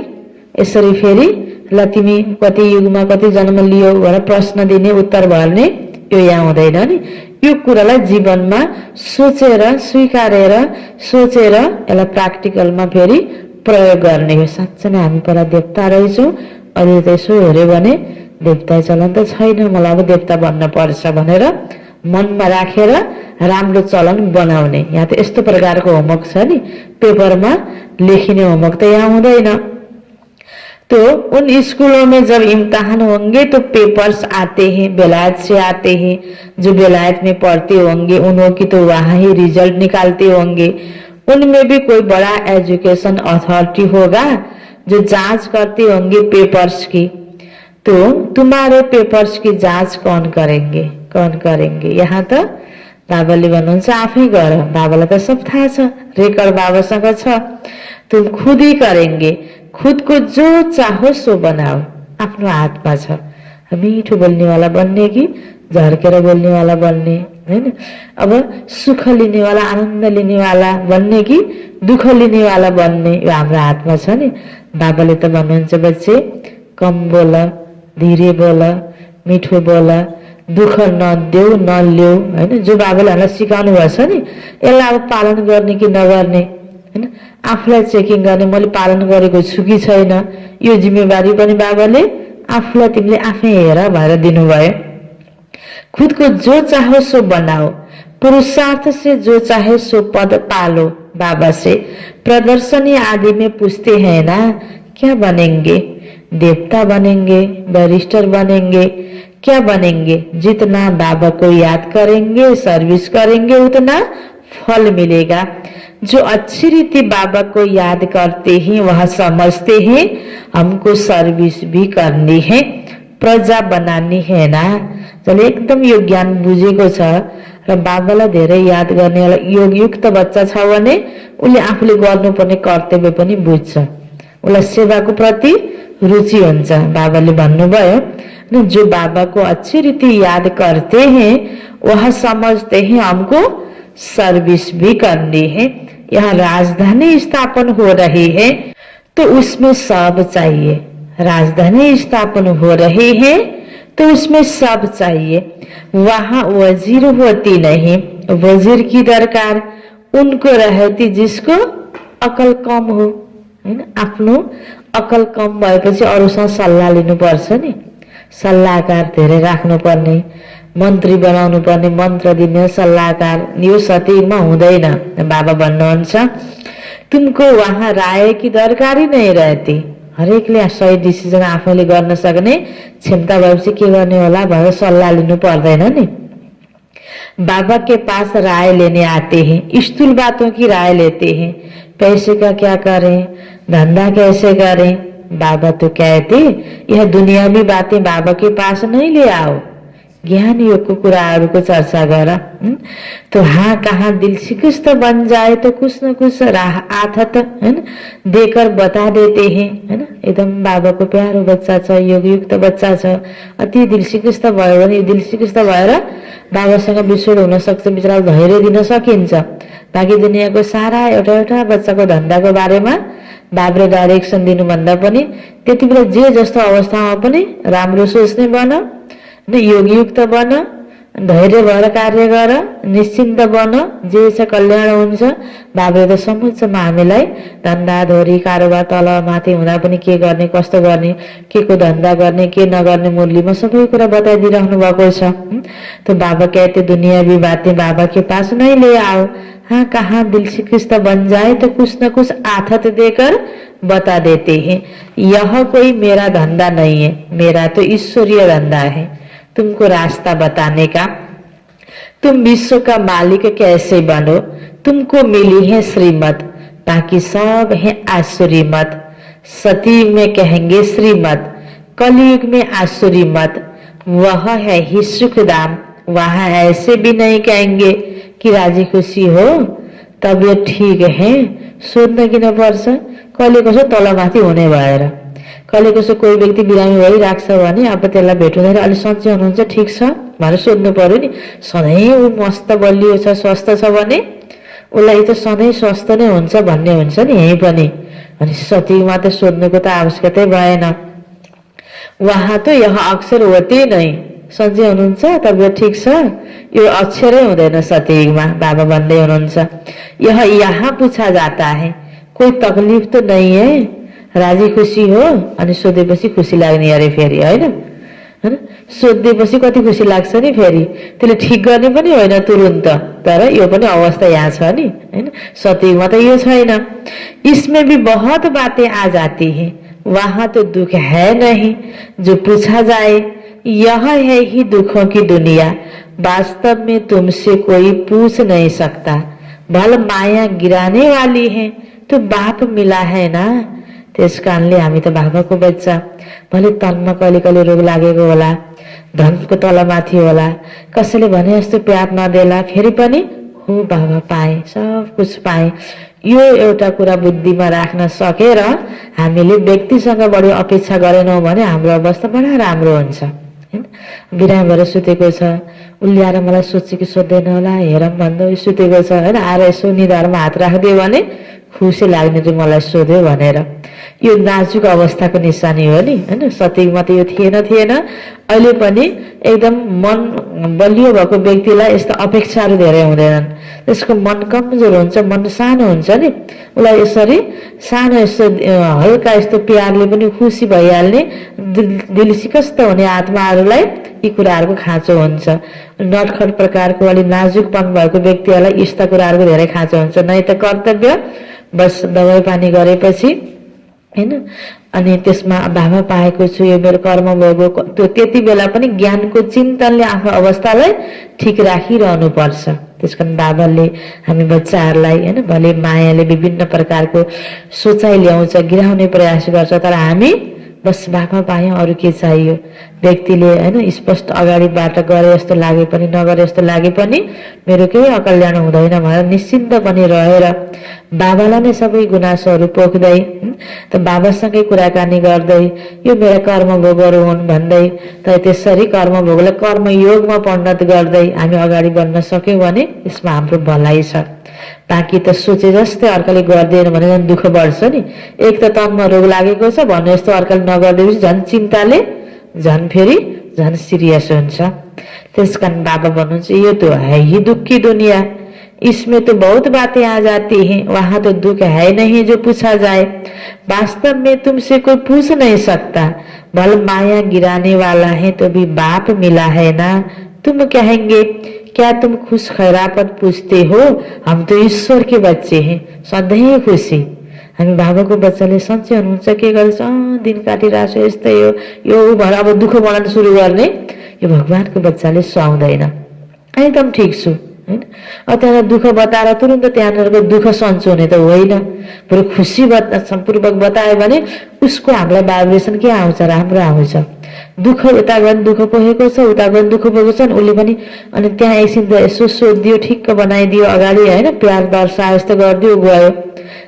यसरी फेरि ल तिमी कति युगमा कति जन्म लियो भनेर प्रश्न दिने, उत्तर भर्ने यो यहाँ हुँदैन नि। यो कुरालाई जीवनमा सोचेर, स्वीकारेर, सोचेर यसलाई प्र्याक्टिकलमा फेरि प्रयोग गर्ने हो। साँच्चै नै हामी पहिला देवता रहेछौँ, अहिले त यसो हेऱ्यो भने देवता चलन त छैन, मलाई अब देवता बन्न पर्छ भनेर मनमा राखेर राम्रो चलन बनाउने। यहाँ त यस्तो प्रकारको होमवर्क छ नि, पेपरमा लेखिने होमवर्क त यहाँ हुँदैन। तो उन स्कूलों में जब इम्तिहान होंगे तो पेपर्स आते हैं, बेलायत से आते हैं। जो बेलायत में पढ़ते होंगे उन्हों की तो वहां ही रिजल्ट निकालते होंगे। उनमें भी कोई बड़ा एजुकेशन अथॉरिटी होगा जो जांच करते होंगे पेपर्स की। तो तुम्हारे पेपर्स की जांच कौन करेंगे, कौन करेंगे? यहाँ त बाबाले भन्नुहुन्छ आफै गर, बाबालाई त सब थाहा छ, रेकर्ड बाबासँग छ। तुम खुद ही करेंगे। खुद को जो चाहो सो बनाओ, आफ्नो हातमा छ। मिठो बोल्नेवाला बन्ने कि झर्केर बोल्नेवाला बन्ने, हैन। अब सुख लिनेवाला, आनन्द लिनेवाला बन्ने कि दुःख लिनेवाला बन्ने, यो हाम्रो हातमा छ नि। बाबाले त भन्नुहुन्छ बच्चे कम बोल, धीरे बोल, मिठो बोल, दुःख नदेऊ नल्याऊ, हैन। जो बाबाले हामीलाई सिकाउनु भएको छ नि, यसलाई अब पालन गर्ने कि नगर्ने, हैन। आफूलाई चेकिङ गर्ने, मैले पालन गरेको छु कि छैन, यो जिम्मेवारी पनि बाबाले आफूलाई तिमीले आफै हेर भनेर दिनुभयो। खुद को जो चाहो सो बनाओ, पुरुषार्थ से जो चाहे सो पद पालो। बाबा से प्रदर्शनी आदि में पूछते हैं ना, क्या बनेंगे? देवता बनेंगे, बैरिस्टर बनेंगे, क्या बनेंगे? जितना बाबा को याद करेंगे, सर्विस करेंगे, उतना फल मिलेगा। जो अच्छी रीति बाबा को याद करते हैं वह समझते हैं हमको सर्विस भी करनी है, प्रजा बनानी है ना। जसले एकदम यो ज्ञान बुझेको छ र बाबालाई धेरै याद गर्नेवाला योगयुक्त बच्चा छ भने उसले आफूले गर्नुपर्ने कर्तव्य पनि बुझ्छ, उसलाई सेवाको प्रति रुचि हुन्छ। बाबाले भन्नुभयो जो बाबा को अच्छी रीति याद करते हैं वह समझते हैं हमको सर्विस भी करनी है। यहाँ राजधानी स्थापन हो रही है तो उसमें सब चाहिए। राजधानी स्थापन हो रही है तो उसमें सब चाहिए। वहां वजीर होती नहीं, वजीर की दरकार उनको रहती जिसको अकल कम हो, हैन। आफ्नो अकल कम भएपछि अरूसँग सल्लाह लिनुपर्छ नि, सल्लाहकार धेरै राख्नुपर्ने, मन्त्री बनाउनु पर्ने, मन्त्र दिने सल्लाहकार, यो सतीमा हुँदैन। बाबा भन्नुहुन्छ तुमको वहाँ राय की दरकार ही नहीं रहती। हरेकले सही डिसिजन आफैले गर्न सक्ने क्षमता भएपछि के गर्ने होला भनेर सल्लाह लिनु पर्दैन नि। बाबा के पास राय लेने आते हैं, स्थूल बातों की राय लेते हैं, पैसे का क्या करें, धंधा कैसे करें। बाबा तो कहते यह दुनियावी बातें बाबा के पास नहीं ले आओ, ज्ञान योग को कुराहरूको चर्चा गर। तो हाँ कहाँ दिल सिकुस्त बन जाए तो कुछ न कुछ राह आथत है ना देकर बता देते हैं, है ना। एकदम बाबा को प्यारो बच्चा छ, योगयुक्त बच्चा छ, अति दिल सिकुस्त भयो भने दिल सिकुस्त भएर बाबासँग बिछोड हुन सक्छ, बिचरा धैर्य दिन सकिन्छ। बाँकी दुनियाँको सारा एउटा एउटा बच्चाको धन्दाको बारेमा बाबले डाइरेक्सन दिनुभन्दा पनि त्यति बेला जे जस्तो अवस्थामा पनि राम्रो सोच्ने बन, योगयुक्त बन, धैर्य भएर कार्य गर, निश्चिन्त बन, जे छ कल्याण हुन्छ। बाबाले त समुच्चमा हामीलाई धन्दाधोरी कारोबार तल माथि हुँदा पनि के गर्ने, कस्तो गर्ने, के को धन्दा गर्ने, के नगर्ने मुरलीमा सबै कुरा बताइदिइराख्नु भएको छ। तो बाबा कहते दुनियावी बातें बाबा के पास नहीं ले आओ, हाँ कहाँ दिल सिकिस्त बन जाए तो कुछ न कुछ आथत देकर बता देते हैं। यह कोई मेरा धंधा नहीं है, मेरा तो ईश्वरीय धंधा है तुमको रास्ता बताने का। तुम विश्व का मालिक कैसे बनो, तुमको मिली है श्रीमत, बाकी सब है आसुरी मत। सतयुग में कहेंगे श्रीमत, कलयुग में आसुरी मत। वह है ही सुखधाम, वहां ऐसे भी नहीं कहेंगे कि राजी खुशी हो तब ये ठीक है। सोध्न किन पर्छ, कहिले कसो तलमाथि हुने भएर। कहिले कसो कोही व्यक्ति बिरामी भइरहेको छ भने अब त्यसलाई भेट्नुहुँदैन, अलि सन्चै हुनुहुन्छ, ठिक छ भनेर सोध्नु पर्यो नि। सधैँ ऊ मस्त बलियो छ, स्वस्थ छ भने उसलाई त सधैँ स्वस्थ नै हुन्छ भन्ने हुन्छ नि यही पनि। अनि सतीमा त सोध्नुको त आवश्यकतै भएन। वहाँ तो यह अक्षर होते नहीं, सन्चै हुनुहुन्छ, तबियत ठिक छ, यो अक्षरै हुँदैन सतयुगमा। बाबा भन्दै हुनुहुन्छ यह यहाँ पूछा जाता है, कोई तकलीफ तो नहीं है, राजी खुसी हो। अनि सोधेपछि खुसी लाग्ने अरे फेरि होइन, सोधेपछि कति खुसी लाग्छ नि फेरि। त्यसले ठिक गर्ने पनि होइन तुरुन्त, तर यो पनि अवस्था यहाँ छ नि होइन। सतयुगमा त यो छैन। इसमें भी बहुत बातें आ जाती है, वहां तो दुख है नहीं जो पूछा जाए। यह है ही दुखों की दुनिया, वास्तव में तुमसे कोई पूछ नहीं सकता। भल माया गिराने वाली है तो बाप मिला है ना। त्यस कारणले हामी त बाबाको बच्चा। भले तनमा कहिले कहिले रोग लागेको होला, धनको तलमाथि होला, कसैले भने जस्तो प्यार नदेला, फेरि पनि हो बाबा पाए, सब कुछ पाए। यो एउटा कुरा बुद्धिमा राख्न सकेर हामीले व्यक्तिसँग बढी अपेक्षा गरेनौँ भने हाम्रो अवस्था बडा राम्रो हुन्छ। बिरामी भएर सुतेको छ, उसले आएर मलाई सोध्छ कि सोध्दैन होला, हेरौँ भन्दा सुतेको छ होइन, आएर यसो निधारमा हात राखिदियो भने खुसी लाग्ने चाहिँ मलाई सोध्यो भनेर। यो नाजुक अवस्थाको निशानी हो नि होइन। सतयुगमा त यो थिएन। अहिले पनि एकदम मन बलियो भएको व्यक्तिलाई यस्तो अपेक्षाहरू धेरै हुँदैनन्। त्यसको मन कमजोर हुन्छ, मन सानो हुन्छ नि, उसलाई यसरी सानो यस्तो हल्का यस्तो प्यारले पनि खुसी भइहाल्ने, दिल सिकस्त हुने आत्माहरूलाई यी कुराहरूको खाँचो हुन्छ। नटखट प्रकारको अलि नाजुकपन भएको व्यक्तिहरूलाई यस्ता कुराहरूको धेरै खाँचो हुन्छ। नै त कर्तव्य बस दबाई पानी गरेपछि हैन, अनि त्यसमा बाबा पाएको छु, यो मेरो कर्म भयो, त्यो त्यति बेला पनि ज्ञानको चिन्तनले आफ्नो अवस्थालाई ठिक राखिरहनु पर्छ। त्यसकारण बाबाले हामी बच्चाहरूलाई हैन भले मायाले विभिन्न प्रकारको सोचाइ ल्याउँछ, गिराउने प्रयास गर्छ, तर हामी बस बाबा पायौं, अरू के चाहियो। व्यक्तिले हैन स्पष्ट अगाडिबाट गरे जस्तो लागे पनि नगरे जस्तो लागे पनि मेरो केही अकल्याण हुँदैन भनेर निश्चिन्त पनि रहेर बाबालाई नै सबै गुनासोहरू पोख्दै त बाबासँगै कुराकानी गर्दै यो मेरा कर्मभोगहरू हुन् भन्दै त त्यसरी कर्मभोगलाई कर्मयोगमा परिणत गर्दै हामी अगाडि बढ्न सक्यौं भने यसमा हाम्रो भलाइ छ। बाँकी त सोचे जस्तै अर्काले गर्दैन भने झन् दुःख बढ्छ नि। एक त तनमा रोग लागेको छ भन्ने जस्तो अर्काले नगर्दिएपछि झन् चिन्ताले झन् फेरि झन् सिरियस हुन्छ। त्यसकारण बाबा भन्नुहुन्छ यो तो है ही दुख की दुनिया, इसमें तो बहुत बातें आ जाती हैं, वहां तो दुख है नहीं जो पूछा जाए। वास्तव में तुमसे कोई पूछ नहीं सकता, भल माया गिराने वाला है तो भी बाप मिला है ना। तुम कहेंगे क्या तुम खुश खैरापत पूछते हो, हम तो ईश्वर के बच्चे हैं, सधैँ खुसी। हामी बाबाको बच्चाले सन्चै हुनुहुन्छ, के गर्छ दिन काटिरहेको छ, यस्तै हो यो भएर अब दुःख बनाउन सुरु गर्ने, यो भगवानको बच्चाले सुहाउँदैन। एकदम ठिक छु हैन। त्यहाँ दुःख बताएर तुरुन्त त्यहाँनिरको दुःख सन्चो हुने त होइन। बरु खुसी पूर्वक बतायो भने उसको हामीलाई भाइब्रेसन के आउँछ, राम्रो आउँछ। दुःख यता गयो दुःख पोखेको छ, उता गयो दुःख पोखेको छ, उसले पनि अनि त्यहाँ एकछिन त यसो सोधिदियो, ठिक्क बनाइदियो अगाडि होइन, प्यार दर्शायो, यस्तो गरिदियो, गयो।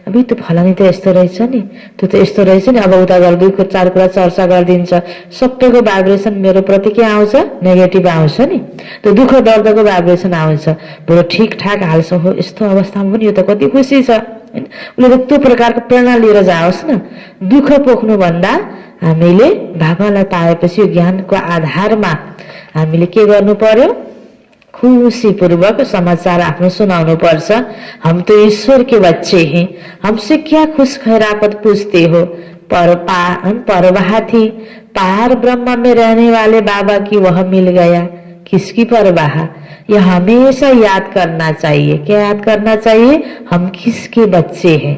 अब त्यो फलानी त यस्तो रहेछ नि, त्यो त यस्तो रहेछ नि, अब उता गएर दुईको चार कुरा चर्चा गरिदिन्छ। सबैको भाइब्रेसन मेरो प्रति के आउँछ, नेगेटिभ आउँछ नि। त्यो दुःख दर्दको भाइब्रेसन आउँछ। बरु ठिकठाक हाल्छ, हो यस्तो अवस्थामा पनि यो त कति खुसी छ हैन। उसले त्यो प्रकारको प्रेरणा लिएर जाओस् न। दुःख पोख्नु भन्दा हामीले बाबालाई पाएपछि यो ज्ञानको आधारमा हामीले के गर्नु पर्यो, खुशीपूर्वक समाचार आफ्नो सुनाउनु पर्छ। हम तो ईश्वर के बच्चे हैं, हमसे क्या खुश खैरापत पूछते हो। परवाह थी पार ब्रह्म में रहने वाले बाबा की, वह मिल गया, किसकी परवाह। यह हमेशा याद करना चाहिए। क्या याद करना चाहिए, हम किसके बच्चे हैं।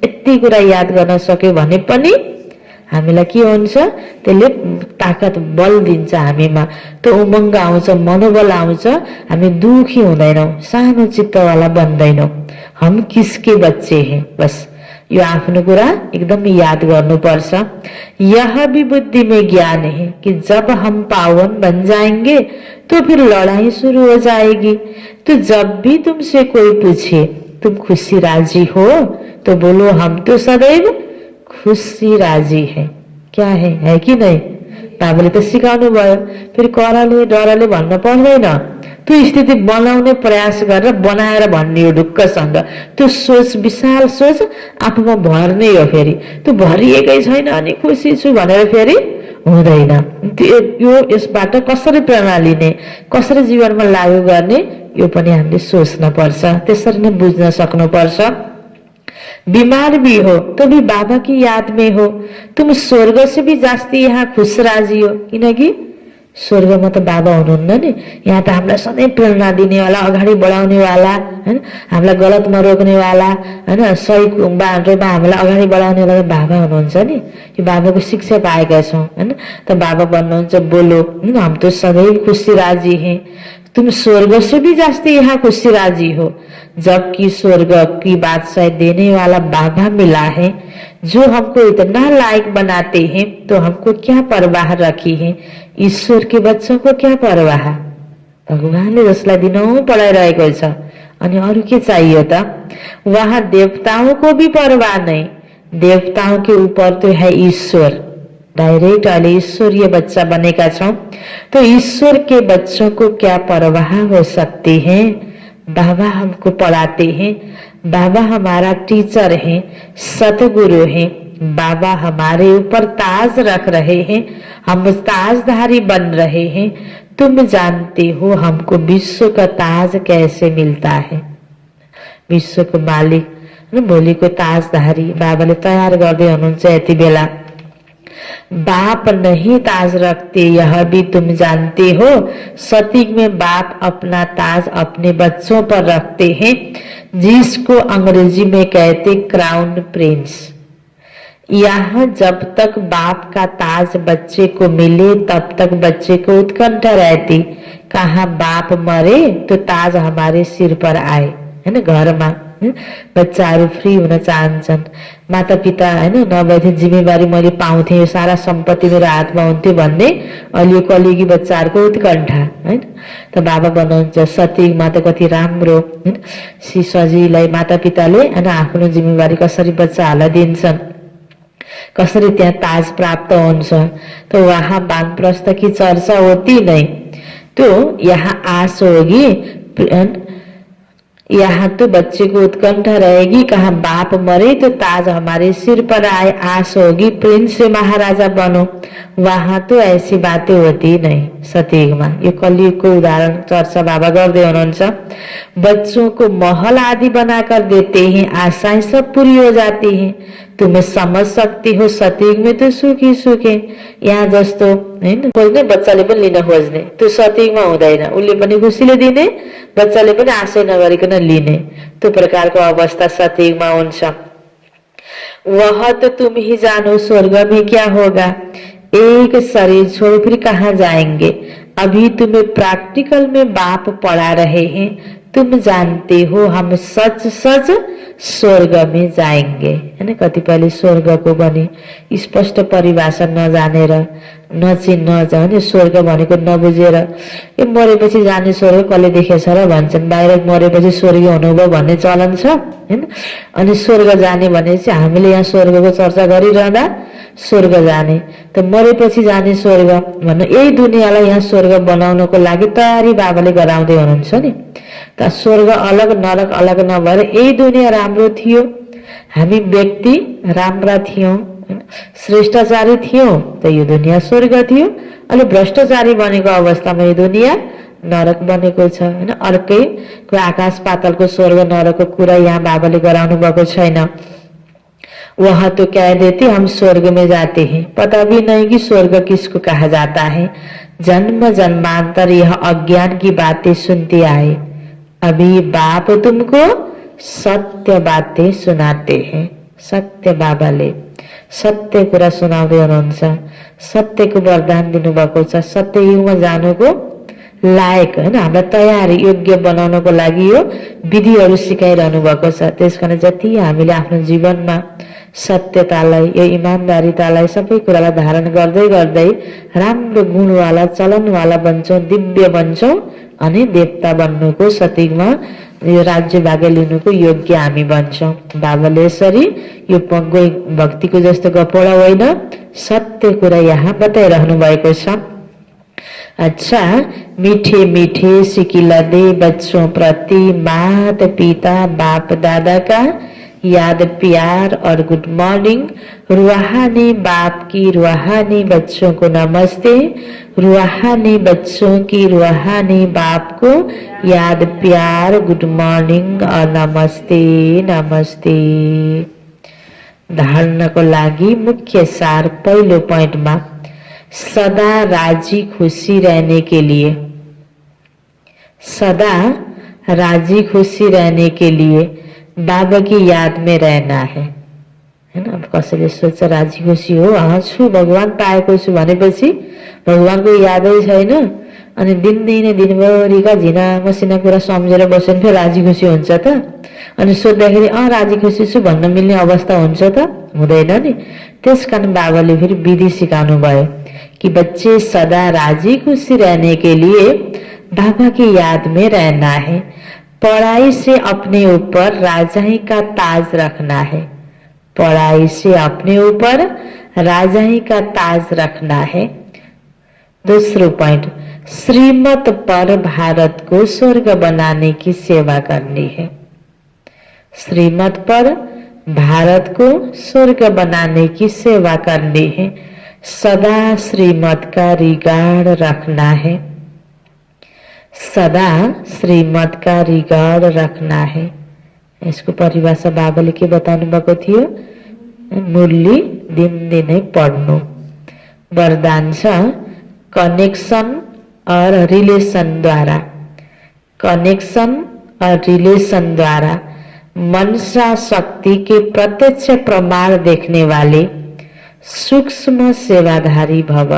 यति कुरा याद गर्न सक्यो भने पनि हामीलाई के हुन्छ, त्यसले ताकत बल दिन्छ हामीमा। त्यो उमङ्ग आउँछ, मनोबल आउँछ, हामी दुखी हुँदैनौँ, सानो चित्तवाला बन्दैनौँ। हम किसके बच्चे हैं, बस यो आफ्नो कुरा एकदम याद गर्नुपर्छ। यह भी बुद्धि में ज्ञान है कि जब हम पावन बन जाएंगे तो फिर लड़ाई शुरू हो जाएगी। तो जब भी तुमसे कोई पूछे तुम खुशी राजी हो, तो बोलो हम तो सदैव खुशी राजी है। क्या है कि नहीं। बाबाले त सिकाउनु भयो, फेरि कराले डरले भन्न पर्दैन। त्यो स्थिति बनाउने प्रयास गरेर बनाएर भन्ने हो ढुक्कसँग। त्यो सोच, विशाल सोच आफूमा भर्ने हो। फेरि त्यो भरिएकै छैन अनि खुसी छु भनेर फेरि हुँदैन। यो यसबाट कसरी प्रेरणा लिने, कसरी जीवनमा लागू गर्ने, यो पनि हामीले सोच्न पर्छ। त्यसरी नै बुझ्न सक्नुपर्छ। बीमार भी हो तो भी बाबा की याद में हो, तुम स्वर्ग से भी जास्ती यहाँ खुश राजी हो। किनकि स्वर्गमा त बाबा हुनुहुन्न नि। यहाँ त हामीलाई सधैँ प्रेरणा दिनेवाला, अगाडि बढाउनेवाला हैन, हामीलाई गलतमा रोक्नेवाला हैन, सही बाटोमा हामीलाई अगाडि बढाउनेवाला बाबा हुनुहुन्छ नि। यो बाबाको शिक्षा पाएका छौँ हैन। त बाबा भन्नुहुन्छ बोलो हम तो सदैव खुशी राजी हैं, तुम स्वर्ग से भी जास्ती यहाँ खुशी राजी हो। जबकि स्वर्ग की बादशाह देने वाला बाबा मिला है, जो हमको इतना लायक बनाते हैं, तो हमको क्या परवाह रखी है। ईश्वर के बच्चों को क्या परवाह। भगवानले जसलाई दिनौं पढाइरहेको छ अनि अरू के चाहिए त। वहाँ देवताओं को भी परवाह नहीं, देवताओं के ऊपर तो है ईश्वर। डायरेक्ट अहिले ईश्वरीय बच्चा बनेका छौं, तो ईश्वर के बच्चों को क्या परवाह हो सकती है। बाबा हमको पढ़ाते हैं, बाबा हमारा टीचर हैं, सतगुरु हैं। बाबा हमारे ऊपर ताज रख रहे हैं, हम ताजधारी बन रहे हैं। तुम जानते हो हमको विश्व का ताज कैसे मिलता है। विश्व को मालिक भोलिको ताजधारी बाबाले तयार गर्दै हुनुहुन्छ यति बेला। बाप नहीं ताज रखते यह भी तुम जानते हो। सतीक में बाप अपना ताज अपने बच्चों पर रखते हैं, जिसको अंग्रेजी में कहते क्राउन प्रिंस। यहाँ जब तक बाप का ताज बच्चे को मिले तब तक बच्चे को उत्कंठा रहती, कहाँ बाप मरे तो ताज हमारे सिर पर आए है न। घरमा बच्चाहरू फ्री हुन चाहन्छन्। माता पिता हैन नभए जिम्मेवारी मैले पाउँथे, यो सारा सम्पत्ति मेरो हातमा हुन्थ्यो भन्ने अलि कलिगी बच्चाहरूको उत्कण्ठा हैन। त बाबा भन्नुहुन्छ सतीमा त कति राम्रो हैन। सजिलै माता पिताले हैन आफ्नो जिम्मेवारी कसरी बच्चाहरूलाई दिन्छन्, कसरी त्यहाँ ताज प्राप्त हुन्छ। तो वहाँ वानप्रस्थ की चर्चा होती नहीं, तो यहाँ आस होगी, यहाँ तो बच्चे को उत्कंठा रहेगी, कहाँ बाप मरे तो ताज हमारे सिर पर आए। आस होगी प्रिंस से महाराजा बनो, वहां तो ऐसी बातें होती नहीं। सतीयुगमा यो कलियुगको उदाहरण चर्चा बाबा गर्दै हुनुहुन्छ। बच्चों को महल आदि बनाकर देते हैं, आशाएं सब पूरी हो जाती हैं। तुम्हें समझ सकती हो सतयुग में तो सुखी सुखे। यहाँ जस्तो हैन खोज्ने बच्चाले पनि लिन खोज्ने, त्यो सतयुगमा हुँदैन। उसले पनि खुसीले दिने, बच्चाले पनि आशय नगरिकन लिने, त्यो प्रकारको अवस्था सतयुगमा हुन्छ। वह तो तुम ही जानो स्वर्ग में क्या होगा, एक शरीर छोड़ फिर कहाँ जाएंगे। अभी तुम्हें प्रैक्टिकल में बाप पढ़ा रहे हैं, तुम जानते हो हम सच सच स्वर्ग में जाएंगे, है ना। कतिपयले स्वर्गको पनि स्पष्ट परिभाषा नजानेर नचिन्न स्वर्ग भनेको नबुझेर ए मरेपछि जाने स्वर्ग कसले देखेछ र भन्छन्। बाहिर मरेपछि स्वर्ग हुनुभयो भन्ने चलन छ, हैन। अनि स्वर्ग जाने भनेपछि हामीले यहाँ स्वर्गको चर्चा गरिरहँदा स्वर्ग जाने त मरेपछि जाने स्वर्ग भन्नु यही दुनियाँलाई यहाँ स्वर्ग बनाउनको लागि तयारी बाबाले गराउँदै हुनुहुन्छ नि। त स्वर्ग अलग नरक अलग नभएर यही दुनियाँ राम्रो थियो, हामी व्यक्ति राम्रा थियौं, श्रेष्ठाचारी थियौं त यो दुनियाँ स्वर्ग थियो। अलि भ्रष्टाचारी बनेको अवस्थामा यो दुनियाँ नरक बनेको छ, हैन। अर्कैको आकाश पातालको स्वर्ग नरकको कुरा यहाँ बाबाले गराउनु भएको छैन। वहां तो कह देते हम स्वर्ग में जाते हैं, पता भी नहीं कि स्वर्ग किसको कहा जाता है। जन्म जन्मांतर यह अज्ञान की बातें सुनते आए, अभी बाप तुमको सत्य बातें सुनाते हैं। सत्य बाबाले सत्य कुरा सुनाउँदै हुनुहुन्छ, सत्यको वरदान दिनुभएको छ। सत्य युगमा जानुको लायक, हैन, हामीलाई तयारी योग्य बनाउनको लागि यो विधिहरू सिकाइरहनु भएको छ। त्यसकारण जति हामीले आफ्नो जीवनमा सत्यतालाई, यो इमानदारीतालाई, सबै कुरालाई धारण गर्दै गर्दै राम्रो गुणवाला चलनवाला बन्छौं, दिव्य बन्छौं अनि देवता बन्नुको सतीमा यो राज्य भाग्य लिनुको योग्य हामी बन्छौं। बाबाले यसरी यो भक्तिको जस्तो गपोडा होइन, सत्य कुरा यहाँ बताइरहनु भएको छ। अच्छा, मीठे मीठे सिकिलदे बच्चों प्रति माता पिता बाप दादा का याद प्यार और गुड मॉर्निंग। रूहानी बाप की रूहानी बच्चों को नमस्ते, रूहानी बच्चों की रूहानी बाप को याद प्यार गुड मॉर्निंग और नमस्ते नमस्ते। धारणको लागि मुख्य सार पहिलो पॉइंटमा सदा राजी खुशी रहने के लिए, सदा राजी खुशी रहने के लिए बाबा की याद में रहना है ना। अब कसैले सोच्छ राजी खुसी हो, छु भगवान पाएको छु भनेपछि भगवानको यादै छैन अनि दिनदिनै दिनभरिका झिना मसिना कुरा सम्झेर बस्यो भने फेरि राजी खुसी हुन्छ त? अनि सोध्दाखेरि राजी खुसी छु भन्न मिल्ने अवस्था हुन्छ त? हुँदैन नि। त्यसकारण बाबाले फेरि विधि सिकाउनु भयो कि बच्चे सदा राजी खुशी रहने के लिए बाबा की याद में रहना है। पढ़ाई से अपने ऊपर राजाही का ताज रखना है, पढ़ाई से अपने ऊपर राजाही का ताज रखना है। दूसरा पॉइंट, श्रीमत पर भारत को स्वर्ग बनाने की सेवा करनी है। श्रीमत पर भारत को स्वर्ग बनाने की सेवा करनी है। सदा श्रीमत का रिगार्ड रखना है, सदा श्रीमत का रिगार्ड रखना है। यसको परिभाषा बाबाले के बताउनु भएको थियो? मुरली दिनदिनै पढ्नु। वरदान छ कनेक्शन और रिलेशन द्वारा, कनेक्शन और रिलेशन द्वारा मनसा शक्ति के प्रत्यक्ष प्रमाण देखने वाले सूक्ष्म सेवाधारी भव।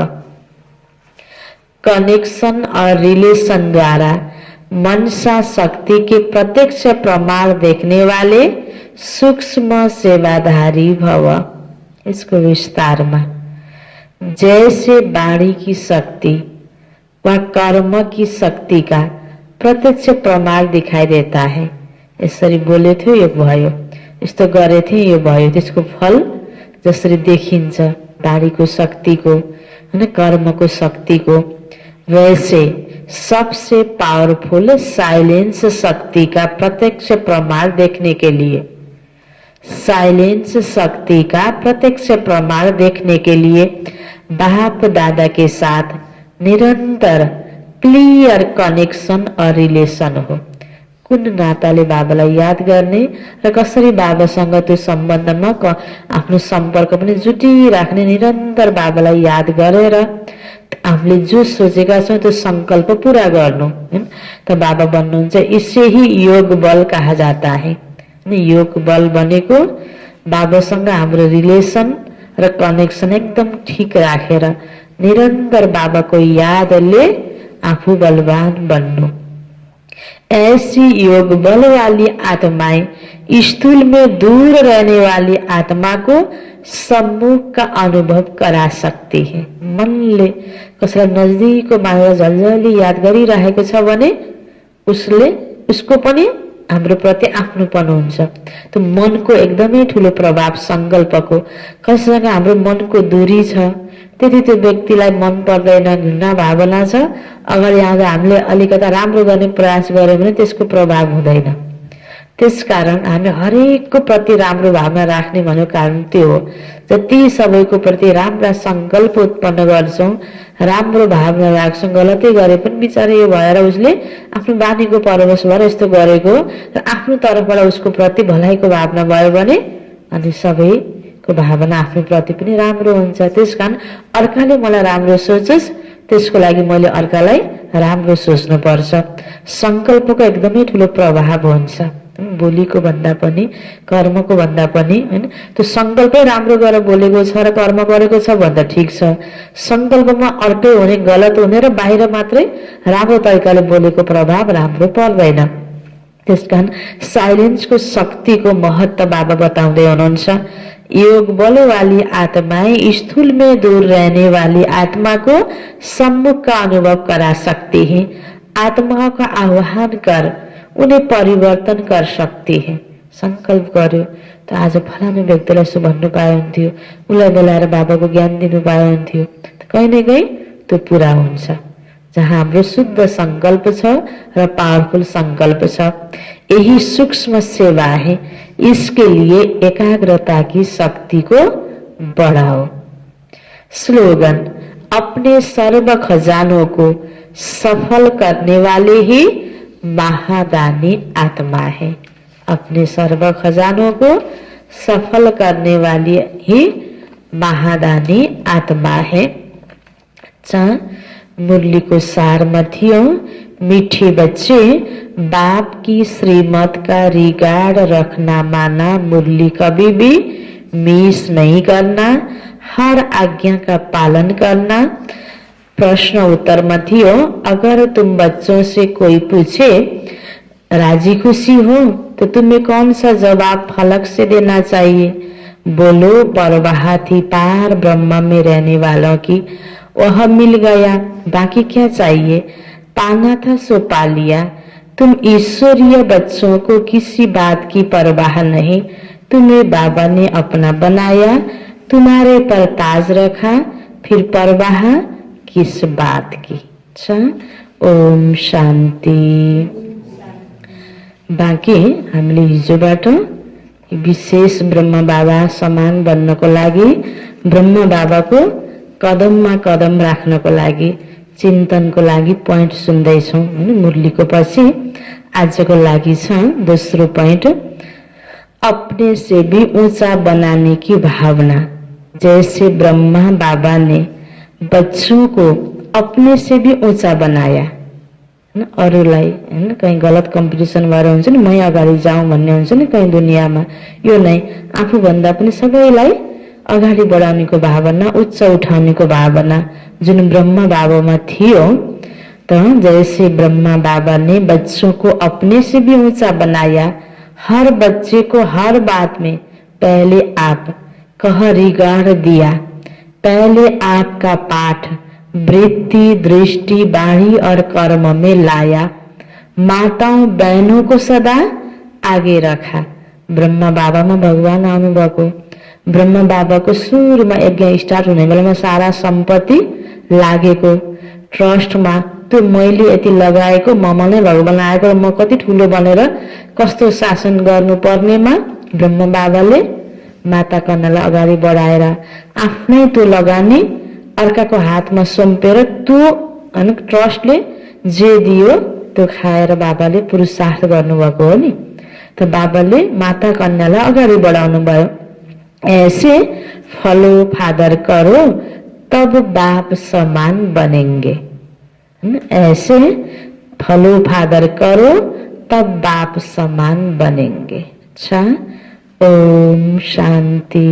कनेक्शन और रिलेशन द्वारा मनसा शक्ति के प्रत्यक्ष प्रमाण देखने वाले सूक्ष्म सेवाधारी भव। इसको विस्तार में जैसे वाणी की शक्ति व कर्म की शक्ति का प्रत्यक्ष प्रमाण दिखाई देता है। यसरी बोले थियो यो भयो, यस्तो गरे थिए यो भयो, त्यसको फल जसरी देखिन्छ वाणीको शक्तिको, हैन, कर्मको शक्तिको, वैसे सबसे पावरफुल साइलेंस शक्ति का प्रत्यक्ष प्रमाण देखने के लिए, साइलेंस शक्ति का प्रत्यक्ष प्रमाण देखने के लिए बाप दादा के साथ निरंतर क्लियर कनेक्शन और रिलेशन हो। कुन नाताले बाबालाई याद गर्ने र कसरी बाबासँग त्यो सम्बन्धमा आफ्नो सम्पर्क पनि जुटिराख्ने, निरन्तर बाबालाई याद गरेर हामीले जो सोचेका छौं त्यो संकल्प पूरा गर्नु, हैन, त बाबा भन्नुहुन्छ इसे ही योग बल कहा जाता है। योग बल भनेको बाबासँग हाम्रो रिलेसन र कनेक्सन एकदम ठीक राखेर निरंतर बाबाको यादले आफू बलवान बन्नु। ऐसी योग बल वाली आत्माएं स्थूल में दूर रहने वाली आत्मा को सम्मुख का अनुभव करा सकती है। मनले कसैलाई नजिकको मानेर झल्झली याद गरिरहेको छ भने उसको पनि हाम्रो प्रति आफ्नोपन हुन्छ। त्यो मनको एकदमै ठुलो प्रभाव संकल्पको। कसैसँग हाम्रो मनको दूरी छ, त्यति त्यो व्यक्तिलाई मन पर्दैन, घृणा भावना छ, अगाडि आउँदा हामीले अलिकता राम्रो गर्ने प्रयास गर्यो भने त्यसको प्रभाव हुँदैन। त्यसकारण हामी हरेकको प्रति राम्रो भावना राख्ने भनेको कारण त्यो हो। जति सबैको प्रति राम्रा संकल्प उत्पन्न गर्छौं, राम्रो भावना राख्छौं, गलतै गरे पनि बिचारा यो भएर उसले आफ्नो बानीको परवश भएर यस्तो गरेको र आफ्नो तर्फबाट उसको प्रति भलाइको भावना भयो भने अनि सबैको भावना आफ्नो प्रति पनि राम्रो हुन्छ। त्यसकारण अर्काले मलाई राम्रो सोचोस् त्यसको लागि मैले अर्कालाई राम्रो सोच्नु पर्छ। संकल्पको एकदमै ठुलो प्रभाव हुन्छ, बोलीको भन्दा पनि कर्मको भन्दा पनि हैन। त्यो संकल्पै राम्रो गरेर बोलेको छ र कर्म गरेको छ भन्दा ठीक छ। संकल्पमा अर्कै हुने, गलत हुने र बाहिर मात्रै राम्रो तरिकाले बोलेको प्रभाव राम्रो पर्दैन। त्यसकारण साइलेन्सको शक्तिको महत्व बाबा बताउँदै हुनुहुन्छ। योग बल वाली आत्माएं स्थूल में दूर रहने वाली आत्मा को सम्मुख का अनुभव करा सकती है। आत्मा का आह्वान कर उन्हें परिवर्तन कर सकती है। संकल्प गर्यो त आज फलानु व्यक्तिलाई यसो भन्नु पाए हुन्थ्यो, उसलाई बोलाएर बाबाको ज्ञान दिनु पाए हुन्थ्यो, कहीँ न कहीँ त्यो पूरा हुन्छ। जहाँ हाम्रो शुद्ध संकल्प छ र पावरफुल संकल्प छ। यही सूक्ष्म सेवा है, इसके लिए एकाग्रता की शक्ति को बढ़ाओ। स्लोगन, अपने सर्व खजानों को सफल करने वाले ही महादानी आत्मा है। अपने सर्व खजानों को सफल करने वाली ही महादानी आत्मा है। मुरली को सार में थियो, मीठे बच्चे बाप की श्रीमत का रिगार्ड रखना माना, मुरली कभी भी मिस नहीं करना, हर आज्ञा का पालन करना। प्रश्न उत्तर में थियो, अगर तुम बच्चों से कोई पूछे राजी खुशी हो तो तुम्हें कौन सा जवाब फलक से देना चाहिए? बोलो, परवाह थी पार ब्रह्म में रहने वालों की, वह मिल गया, बाकी क्या चाहिए? पाना था सो पा लिया। तुम ईश्वरीय बच्चों को किसी बात की परवाह नहीं, तुम्हें बाबा ने अपना बनाया, तुम्हारे पर ताज रखा, फिर परवाह किस बात की। अच्छा, ओम शांति। बाँकी हामीले हिजोबाट विशेष ब्रह्म बाबा समान बन्नको लागि, ब्रह्म बाबाको कदममा कदम राख्नको लागि, चिन्तनको लागि पोइन्ट सुन्दैछौँ हैन। मुरलीको पछि आजको लागि छ दोस्रो पोइन्ट, अपने से भी ऊंचा बनाने की भावना। जैसे ब्रह्मा बाबा ने बच्चों को अपने से भी ऊंचा बनाया, अरूलाई हैन, कहीं गलत कम्पिटिसन भएर हुन्छ नि, मै अगाडि जाउँ भन्ने हुन्छ नि कहीं दुनियाँमा, यो नै आफूभन्दा पनि सबैलाई अगाडि बढाउनेको भावना, उच्च उठाउनेको भावना जुन ब्रह्मा बाबामा थियो। तो जैसे ब्रह्मा बाबा ने बच्चों को अपने से भी ऊंचा बनाया, हर बच्चे को हर बात में पहले आप कह रिगार्ड दिया, पहले आपका पाठ वृत्ति, दृष्टि, वाणी और कर्म में लाया, माताओं बहनों को सदा आगे रखा। ब्रह्मा बाबामा भगवान आउनुभएको, ब्रह्मा बाबाको सुरुमा यज्ञ स्टार्ट हुने बेलामा सारा सम्पत्ति लागेको ट्रस्टमा, त्यो मैले यति लगाएको, ममा नै भगवान आएको र म कति ठुलो बनेर कस्तो शासन गर्नु पर्नेमा ब्रह्मा बाबाले माता कन्यालाई अगाडि बढाएर आफ्नै त्यो लगानी अर्काको हातमा सुम्पेर त्यो हैन ट्रस्टले जे दियो त्यो खाएर बाबाले पुरुषार्थ गर्नुभएको हो नि। त बाबाले माता कन्यालाई अगाडि बढाउनु भयो। ऐसे फलो फादर करो तब बाप समान बनेंगे। ऐसे फलो फादर करो तब बाप समान बनेंगे। अच्छा, ओम शांति।